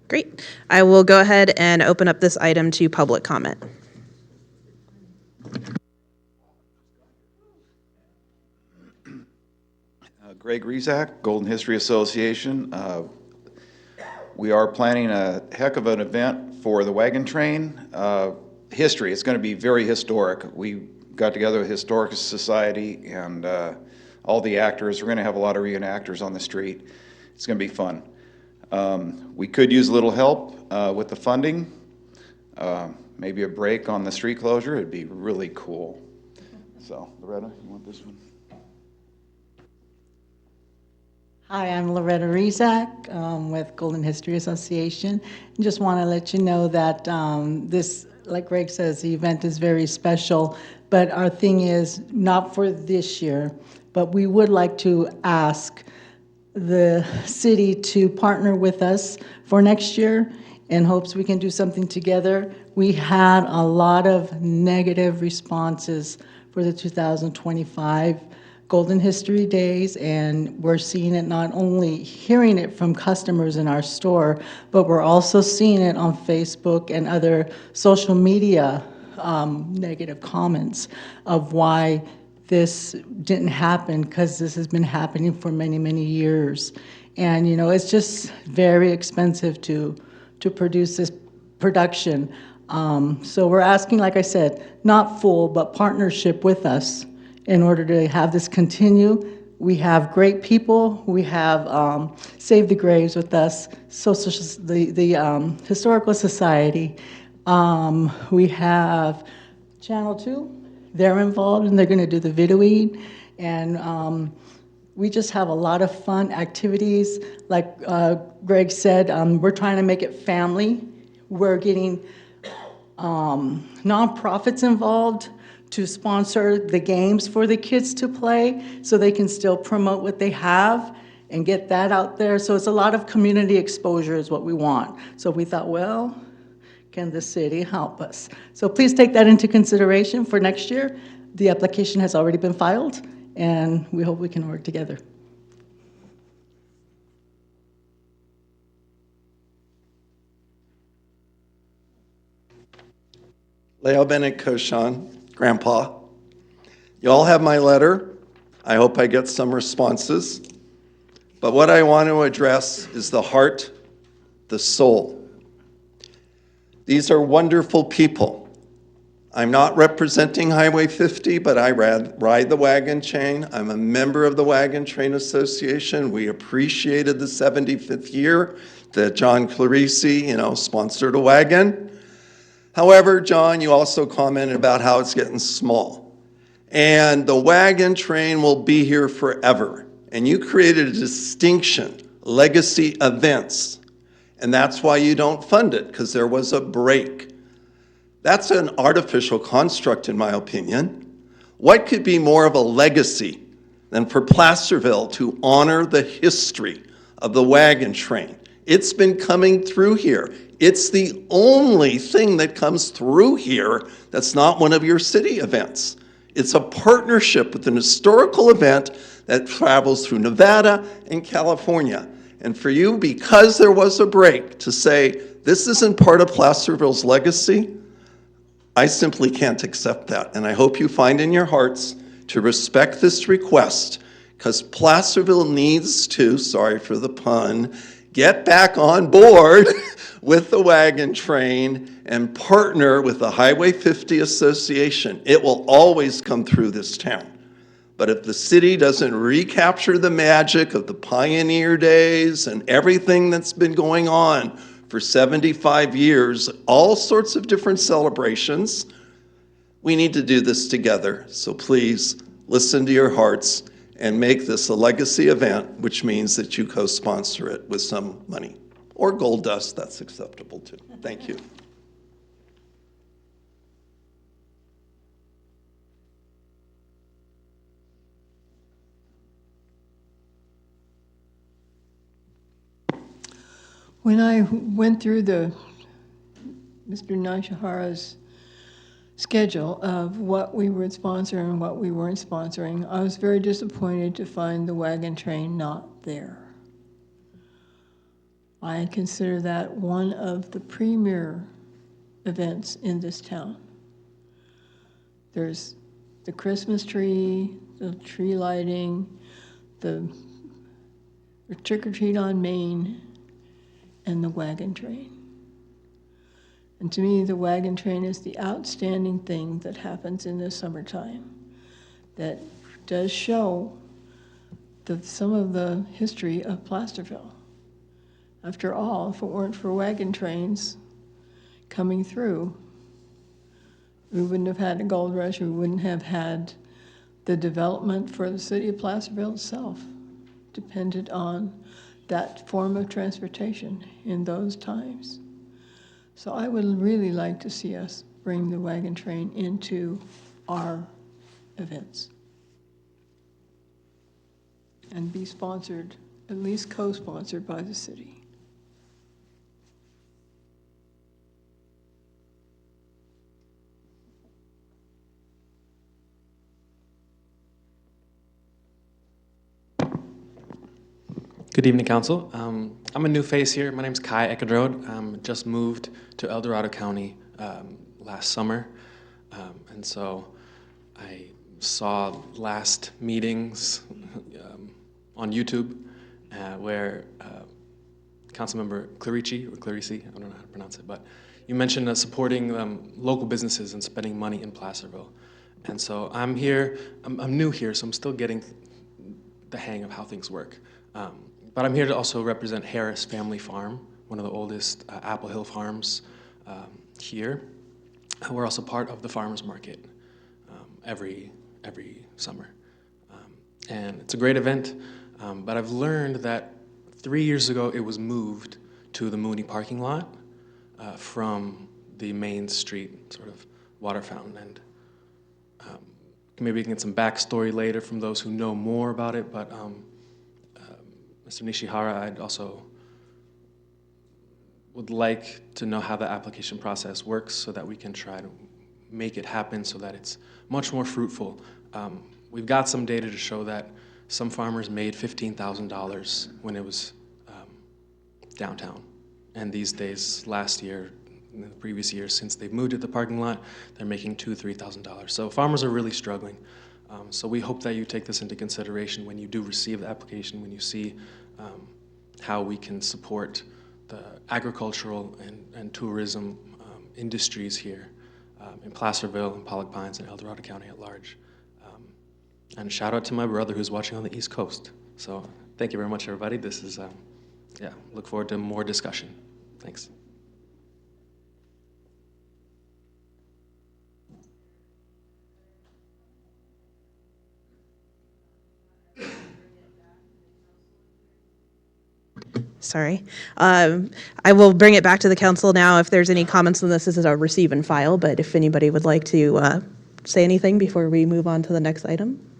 Great. I will go ahead and open up this item to public comment. Greg Rizak, Golden History Association. We are planning a heck of an event for the wagon train. History, it's going to be very historic. We got together with Historic Society and all the actors. We're going to have a lot of reenactors on the street. It's going to be fun. We could use a little help with the funding. Maybe a break on the street closure. It'd be really cool. So, Loretta, you want this one? Hi, I'm Loretta Rizak with Golden History Association. I just want to let you know that this, like Greg says, the event is very special, but our thing is not for this year, but we would like to ask the city to partner with us for next year in hopes we can do something together. We had a lot of negative responses for the 2025 Golden History Days, and we're seeing it, not only hearing it from customers in our store, but we're also seeing it on Facebook and other social media negative comments of why this didn't happen, because this has been happening for many, many years. And, you know, it's just very expensive to produce this production. So we're asking, like I said, not full, but partnership with us in order to have this continue. We have great people. We have Save the Graves with us, the Historical Society. We have Channel 2. They're involved, and they're going to do the videoing. And we just have a lot of fun activities. Like Greg said, we're trying to make it family. We're getting nonprofits involved to sponsor the games for the kids to play so they can still promote what they have and get that out there. So it's a lot of community exposure is what we want. So we thought, well, can the city help us? So please take that into consideration for next year. The application has already been filed, and we hope we can work together. Leo Bennett Koshan, Grandpa. You all have my letter. I hope I get some responses. But what I want to address is the heart, the soul. These are wonderful people. I'm not representing Highway 50, but I ride the wagon train. I'm a member of the Wagon Train Association. We appreciated the 75th year that John Clarice, sponsored a wagon. However, John, you also commented about how it's getting small. And the wagon train will be here forever. And you created a distinction, legacy events. And that's why you don't fund it, because there was a break. That's an artificial construct, in my opinion. What could be more of a legacy than for Placerville to honor the history of the wagon train? It's been coming through here. It's the only thing that comes through here that's not one of your city events. It's a partnership with an historical event that travels through Nevada and California. And for you, because there was a break, to say this isn't part of Placerville's legacy, I simply can't accept that. And I hope you find in your hearts to respect this request, because Placerville needs to, sorry for the pun, get back on board with the wagon train and partner with the Highway 50 Association. It will always come through this town. But if the city doesn't recapture the magic of the pioneer days and everything that's been going on for 75 years, all sorts of different celebrations, we need to do this together. So please listen to your hearts and make this a legacy event, which means that you co-sponsor it with some money. Or gold dust, that's acceptable too. Thank you. When I went through Mr. Nishihara's schedule of what we would sponsor and what we weren't sponsoring, I was very disappointed to find the wagon train not there. I consider that one of the premier events in this town. There's the Christmas tree, the tree lighting, the trick-or-treat on Main, and the wagon train. And to me, the wagon train is the outstanding thing that happens in the summertime that does show some of the history of Placerville. After all, if it weren't for wagon trains coming through, we wouldn't have had a gold rush, we wouldn't have had the development for the city of Placerville itself, depended on that form of transportation in those times. So I would really like to see us bring the wagon train into our events and be sponsored, at least co-sponsored by the city. Good evening, Council. I'm a new face here. My name's Kai Eckendrode. Just moved to El Dorado County last summer. And so I saw last meetings on YouTube where Councilmember Clarice, I don't know how to pronounce it, but you mentioned supporting local businesses and spending money in Placerville. And so I'm here, I'm new here, so I'm still getting the hang of how things work. But I'm here to also represent Harris Family Farm, one of the oldest Apple Hill farms here. We're also part of the farmers market every summer. And it's a great event, but I've learned that 3 years ago it was moved to the Mooney parking lot from the Main Street sort of water fountain. And maybe we can get some backstory later from those who know more about it, but Mr. Nishihara, I'd also would like to know how the application process works so that we can try to make it happen so that it's much more fruitful. We've got some data to show that some farmers made $15,000 when it was downtown. And these days, last year, in the previous years, since they've moved to the parking lot, they're making $2,000, $3,000. So farmers are really struggling. So we hope that you take this into consideration when you do receive the application, when you see how we can support the agricultural and tourism industries here in Placerville, and Pollock Pines, and El Dorado County at large. And a shout out to my brother who's watching on the East Coast. So thank you very much, everybody. This is, yeah, look forward to more discussion. Thanks. Sorry. I will bring it back to the council now. If there's any comments on this, this is a receive and file, but if anybody would like to say anything before we move on to the next item.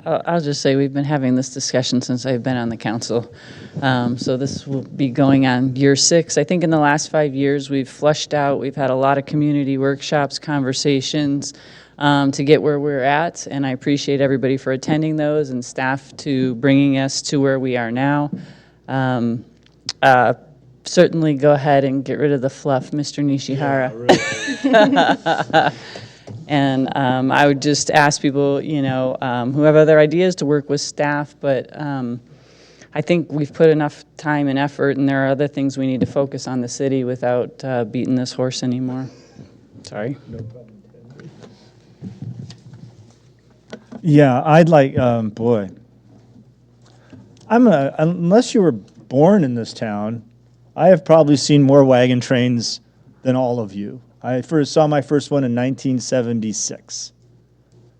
I'll just say we've been having this discussion since I've been on the council. So this will be going on year 6. I think in the last 5 years, we've flushed out, we've had a lot of community workshops, conversations to get where we're at. And I appreciate everybody for attending those and staff to bringing us to where we are now. Certainly go ahead and get rid of the fluff, Mr. Nishihara. Yeah, really. And I would just ask people, you know, who have other ideas to work with staff, but I think we've put enough time and effort, and there are other things we need to focus on the city without beating this horse anymore. Sorry. No problem. Yeah, I'd like, boy. Unless you were born in this town, I have probably seen more wagon trains than all of you. I saw my first one in 1976.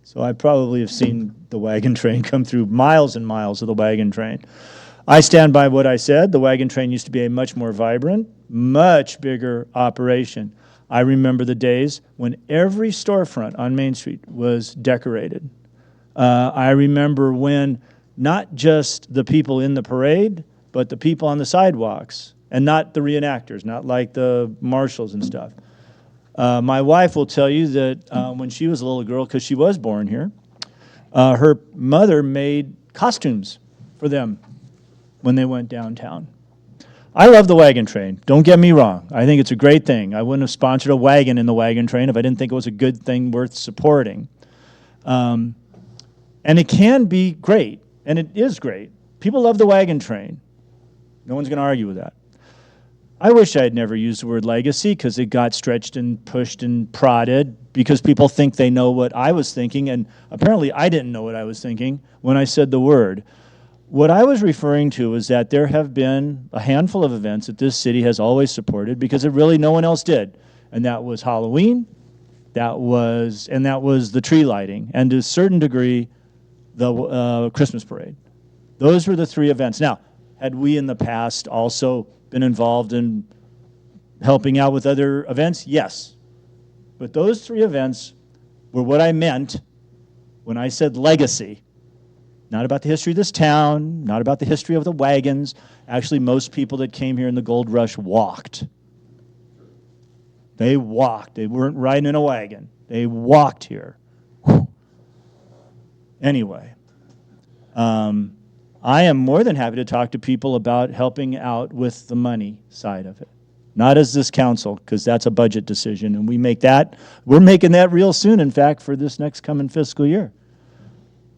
So I probably have seen the wagon train come through, miles and miles of the wagon train. I stand by what I said. The wagon train used to be a much more vibrant, much bigger operation. I remember the days when every storefront on Main Street was decorated. I remember when not just the people in the parade, but the people on the sidewalks, and not the reenactors, not like the marshals and stuff. My wife will tell you that when she was a little girl, because she was born here, her mother made costumes for them when they went downtown. I love the wagon train. Don't get me wrong. I think it's a great thing. I wouldn't have sponsored a wagon in the wagon train if I didn't think it was a good thing worth supporting. And it can be great, and it is great. People love the wagon train. No one's going to argue with that. I wish I had never used the word legacy because it got stretched and pushed and prodded because people think they know what I was thinking, and apparently I didn't know what I was thinking when I said the word. What I was referring to was that there have been a handful of events that this city has always supported because it really no one else did, and that was Halloween, that was the tree lighting, and to a certain degree, the Christmas parade. Those were the 3 events. Now, had we in the past also been involved in helping out with other events? Yes. But those 3 events were what I meant when I said legacy. Not about the history of this town, not about the history of the wagons. Actually, most people that came here in the gold rush walked. They walked. They weren't riding in a wagon. They walked here. Anyway, I am more than happy to talk to people about helping out with the money side of it. Not as this council, because that's a budget decision, and we're making that real soon, in fact, for this next coming fiscal year.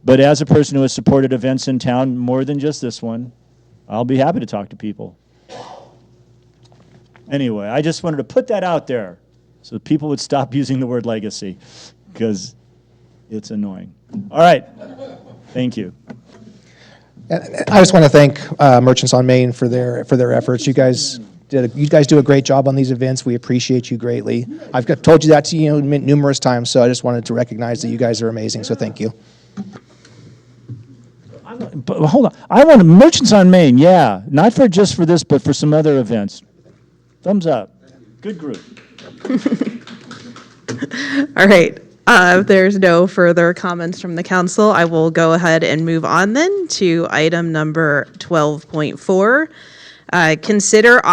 But as a person who has supported events in town more than just this one, I'll be happy to talk to people. Anyway, I just wanted to put that out there so people would stop using the word legacy, because it's annoying. All right. Thank you. I just want to thank Merchants on Main for their efforts. You guys do a great job on these events. We appreciate you greatly. I've told you that to you numerous times, so I just wanted to recognize that you guys are amazing. So thank you. But hold on. I want Merchants on Main, yeah. Not just for this, but for some other events. Thumbs up. Good group. All right. If there's no further comments from the council, I will go ahead and move on then to item number 12.4. Consider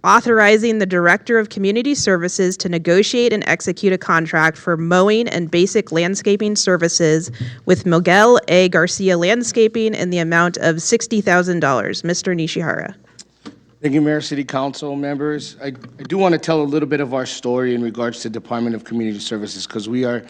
authorizing the Director of Community Services to negotiate and execute a contract for mowing and basic landscaping services with Miguel A. Garcia Landscaping in the amount of $60,000. Mr. Nishihara. Thank you, Mayor, City Council members. I do want to tell a little bit of our story in regards to Department of Community Services because we are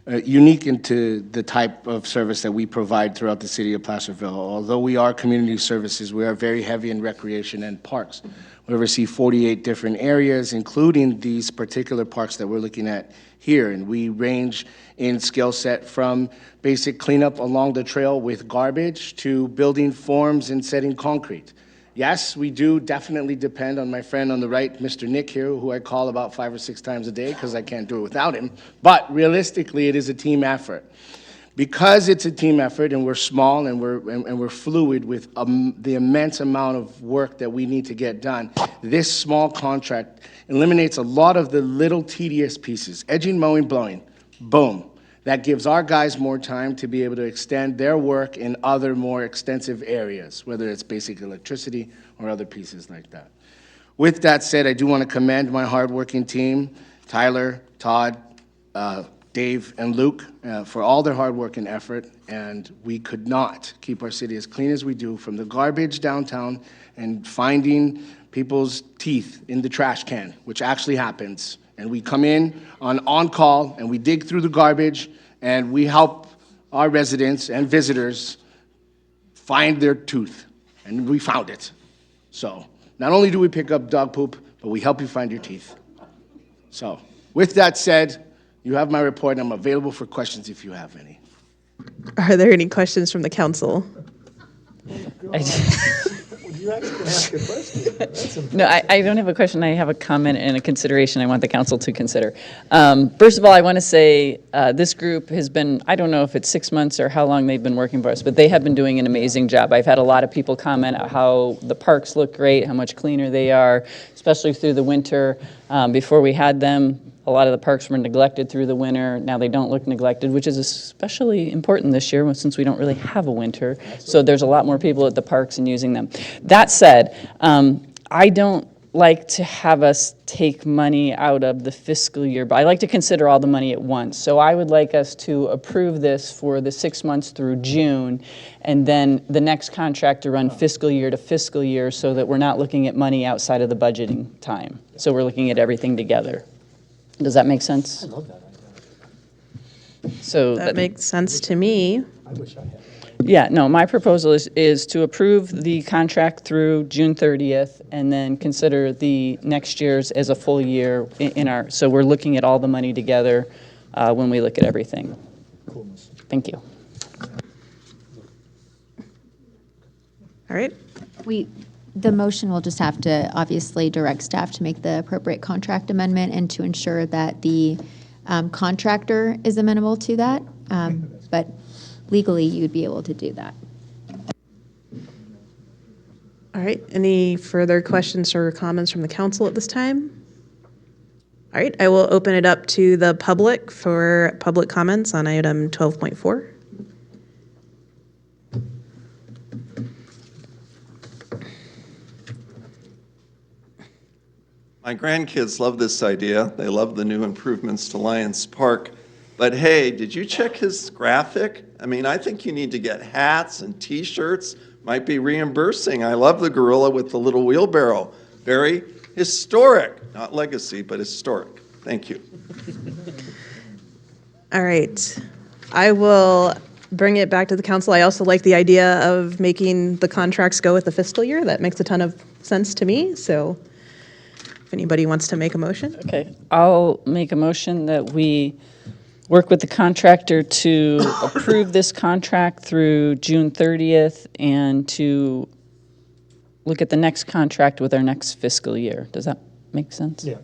unique into the type of service that we provide throughout the city of Placerville. Although we are community services, we are very heavy in recreation and parks. We oversee 48 different areas, including these particular parks that we're looking at here. And we range in skill set from basic cleanup along the trail with garbage to building forms and setting concrete. Yes, we do definitely depend on my friend on the right, Mr. Nick here, who I call about 5 or 6 times a day because I can't do it without him. But realistically, it is a team effort. Because it's a team effort and we're small and we're fluid with the immense amount of work that we need to get done, this small contract eliminates a lot of the little tedious pieces. Edging, mowing, blowing, boom. That gives our guys more time to be able to extend their work in other more extensive areas, whether it's basic electricity or other pieces like that. With that said, I do want to commend my hardworking team, Tyler, Todd, Dave, and Luke, for all their hard work and effort, and we could not keep our city as clean as we do, from the garbage downtown and finding people's teeth in the trash can, which actually happens. And we come in on call, and we dig through the garbage, and we help our residents and visitors find their tooth, and we found it. So not only do we pick up dog poop, but we help you find your teeth. So with that said, you have my report, and I'm available for questions if you have any. Are there any questions from the council? You actually ask a question. No, I don't have a question. I have a comment and a consideration I want the council to consider. First of all, I want to say this group has been, I don't know if it's 6 months or how long they've been working for us, but they have been doing an amazing job. I've had a lot of people comment on how the parks look great, how much cleaner they are, especially through the winter. Before we had them, a lot of the parks were neglected through the winter. Now they don't look neglected, which is especially important this year since we don't really have a winter. So there's a lot more people at the parks and using them. That said, I don't like to have us take money out of the fiscal year, but I like to consider all the money at once. So I would like us to approve this for the 6 months through June, and then the next contract to run fiscal year to fiscal year, so that we're not looking at money outside of the budgeting time. So we're looking at everything together. Does that make sense? I love that idea. So That makes sense to me. I wish I had. Yeah, no, my proposal is to approve the contract through June 30th and then consider the next year's as a full year in our, so we're looking at all the money together when we look at everything. Coolness. Thank you. All right. The motion will just have to obviously direct staff to make the appropriate contract amendment and to ensure that the contractor is amenable to that. But legally, you'd be able to do that. All right. Any further questions or comments from the council at this time? All right. I will open it up to the public for public comments on item 12.4. My grandkids love this idea. They love the new improvements to Lions Park. But hey, did you check his graphic? I mean, I think you need to get hats and T-shirts. Might be reimbursing. I love the gorilla with the little wheelbarrow. Very historic. Not legacy, but historic. Thank you. All right. I will bring it back to the council. I also like the idea of making the contracts go with the fiscal year. That makes a ton of sense to me. So if anybody wants to make a motion. Okay, I'll make a motion that we work with the contractor to approve this contract through June 30th and to look at the next contract with our next fiscal year. Does that make sense? Yeah.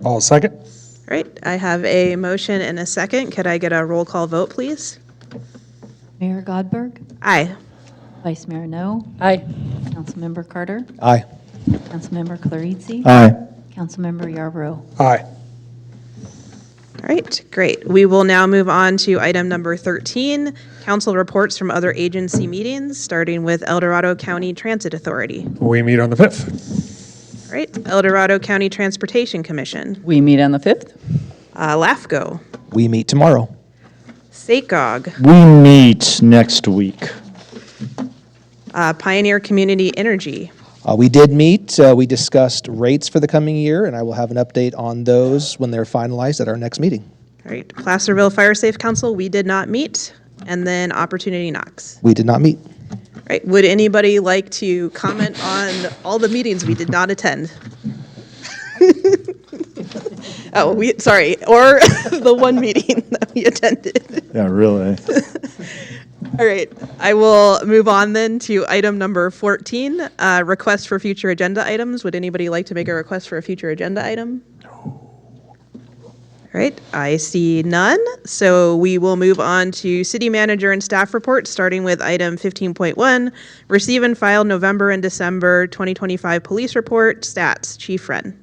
All second? All right. I have a motion and a second. Could I get a roll call vote, please? Mayor Godberg, Aye. Vice Mayor No, Aye. Councilmember Carter, Aye. Councilmember Clarizzi, Aye. Councilmember Yarbrough. Aye. All right, great. We will now move on to item number 13, council reports from other agency meetings, starting with El Dorado County Transit Authority. We meet on the 5th. All right, El Dorado County Transportation Commission. We meet on the 5th. LAFCO. We meet tomorrow. SACOG. We meet next week. Pioneer Community Energy. We did meet, we discussed rates for the coming year, and I will have an update on those when they're finalized at our next meeting. All right, Placerville Fire Safe Council, we did not meet. And then Opportunity Knox. We did not meet. All right, would anybody like to comment on all the meetings we did not attend? Or the one meeting that we attended. Yeah, really. All right, I will move on then to item number 14, request for future agenda items. Would anybody like to make a request for a future agenda item? All right, I see none. So we will move on to city manager and staff reports, starting with item 15.1, receive and file November and December 2025 police report, stats. Chief Wren.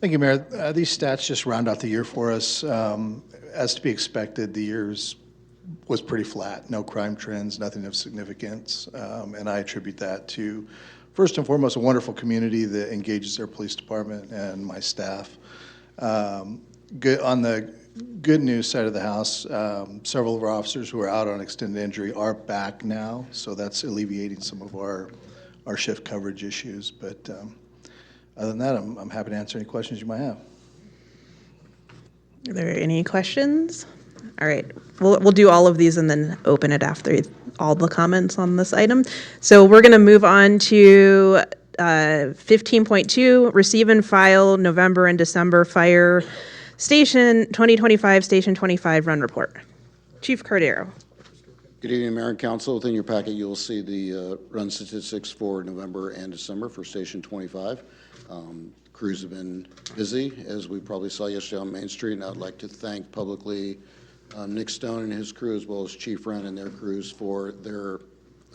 Thank you, Mayor. These stats just round out the year for us. As to be expected, the year's was pretty flat, no crime trends, nothing of significance. And I attribute that to, first and foremost, a wonderful community that engages their police department and my staff. On the good news side of the house, several of our officers who are out on extended injury are back now, so that's alleviating some of our shift coverage issues. But other than that, I'm happy to answer any questions you might have. Are there any questions? All right, we'll do all of these and then open it after all the comments on this item. So we're going to move on to 15.2, receive and file November and December fire Station 2025, Station 25 run report. Chief Cordero. Good evening, Mayor and Council. Within your packet, you'll see the run statistics for November and December for Station 25. Crews have been busy, as we probably saw yesterday on Main Street, and I'd like to thank publicly Nick Stone and his crew, as well as Chief Wren and their crews, for their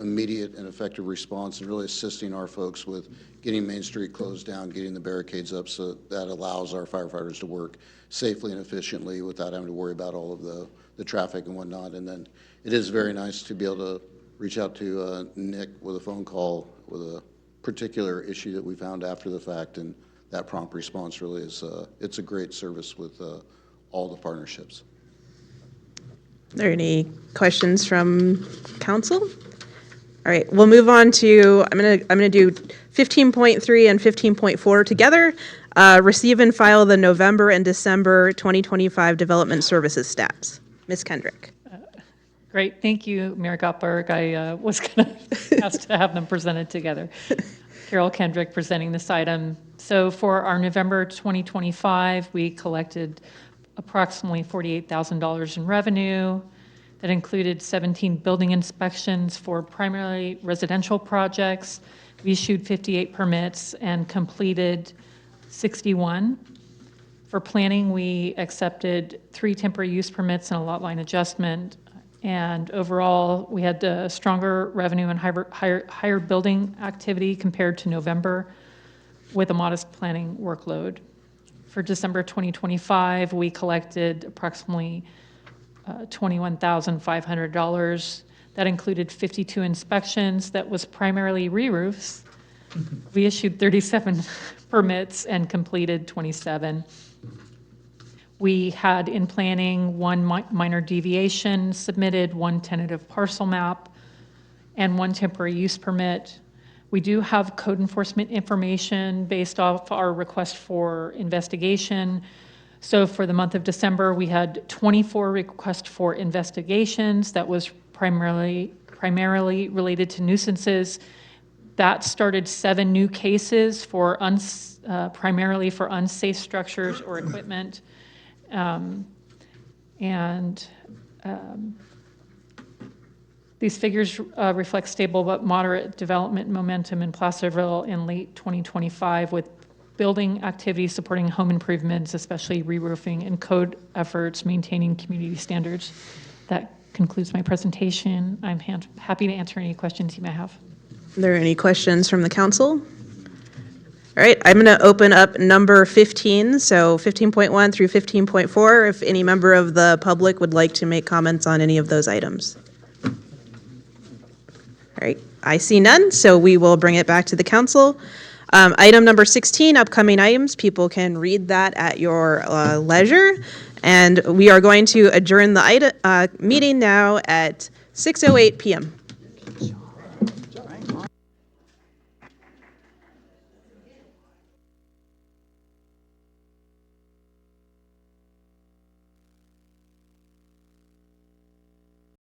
immediate and effective response and really assisting our folks with getting Main Street closed down, getting the barricades up, so that allows our firefighters to work safely and efficiently without having to worry about all of the traffic and whatnot. And then it is very nice to be able to reach out to Nick with a phone call with a particular issue that we found after the fact, and that prompt response really is it's a great service with all the partnerships. Are there any questions from council? All right, we'll move on to, I'm gonna do 15.3 and 15.4 together. Receive and file the November and December 2025 development services stats. Ms. Kendrick. Great, thank you, Mayor Gottberg. I was going to ask to have them presented together. Carol Kendrick presenting this item. So for our November 2025, we collected approximately $48,000 in revenue. That included 17 building inspections for primarily residential projects. We issued 58 permits and completed 61. For planning, we accepted 3 temporary use permits and a lot line adjustment. And overall, we had stronger revenue and higher building activity compared to November, with a modest planning workload. For December 2025, we collected approximately $21,500. That included 52 inspections. That was primarily re-roofs. We issued 37 permits and completed 27. We had in planning 1 minor deviation submitted, 1 tentative parcel map, and 1 temporary use permit. We do have code enforcement information based off our request for investigation. So for the month of December, we had 24 requests for investigations. That was primarily related to nuisances. That started 7 new cases for primarily for unsafe structures or equipment. These figures reflect stable but moderate development momentum in Placerville in late 2025, with building activities supporting home improvements, especially re-roofing, and code efforts maintaining community standards. That concludes my presentation. I'm happy to answer any questions you may have. Are there any questions from the council? All right, I'm going to open up number 15, so 15.1 through 15.4, if any member of the public would like to make comments on any of those items. All right, I see none, so we will bring it back to the council. Item number 16, upcoming items. People can read that at your leisure. And we are going to adjourn the meeting now at 6:08 p.m.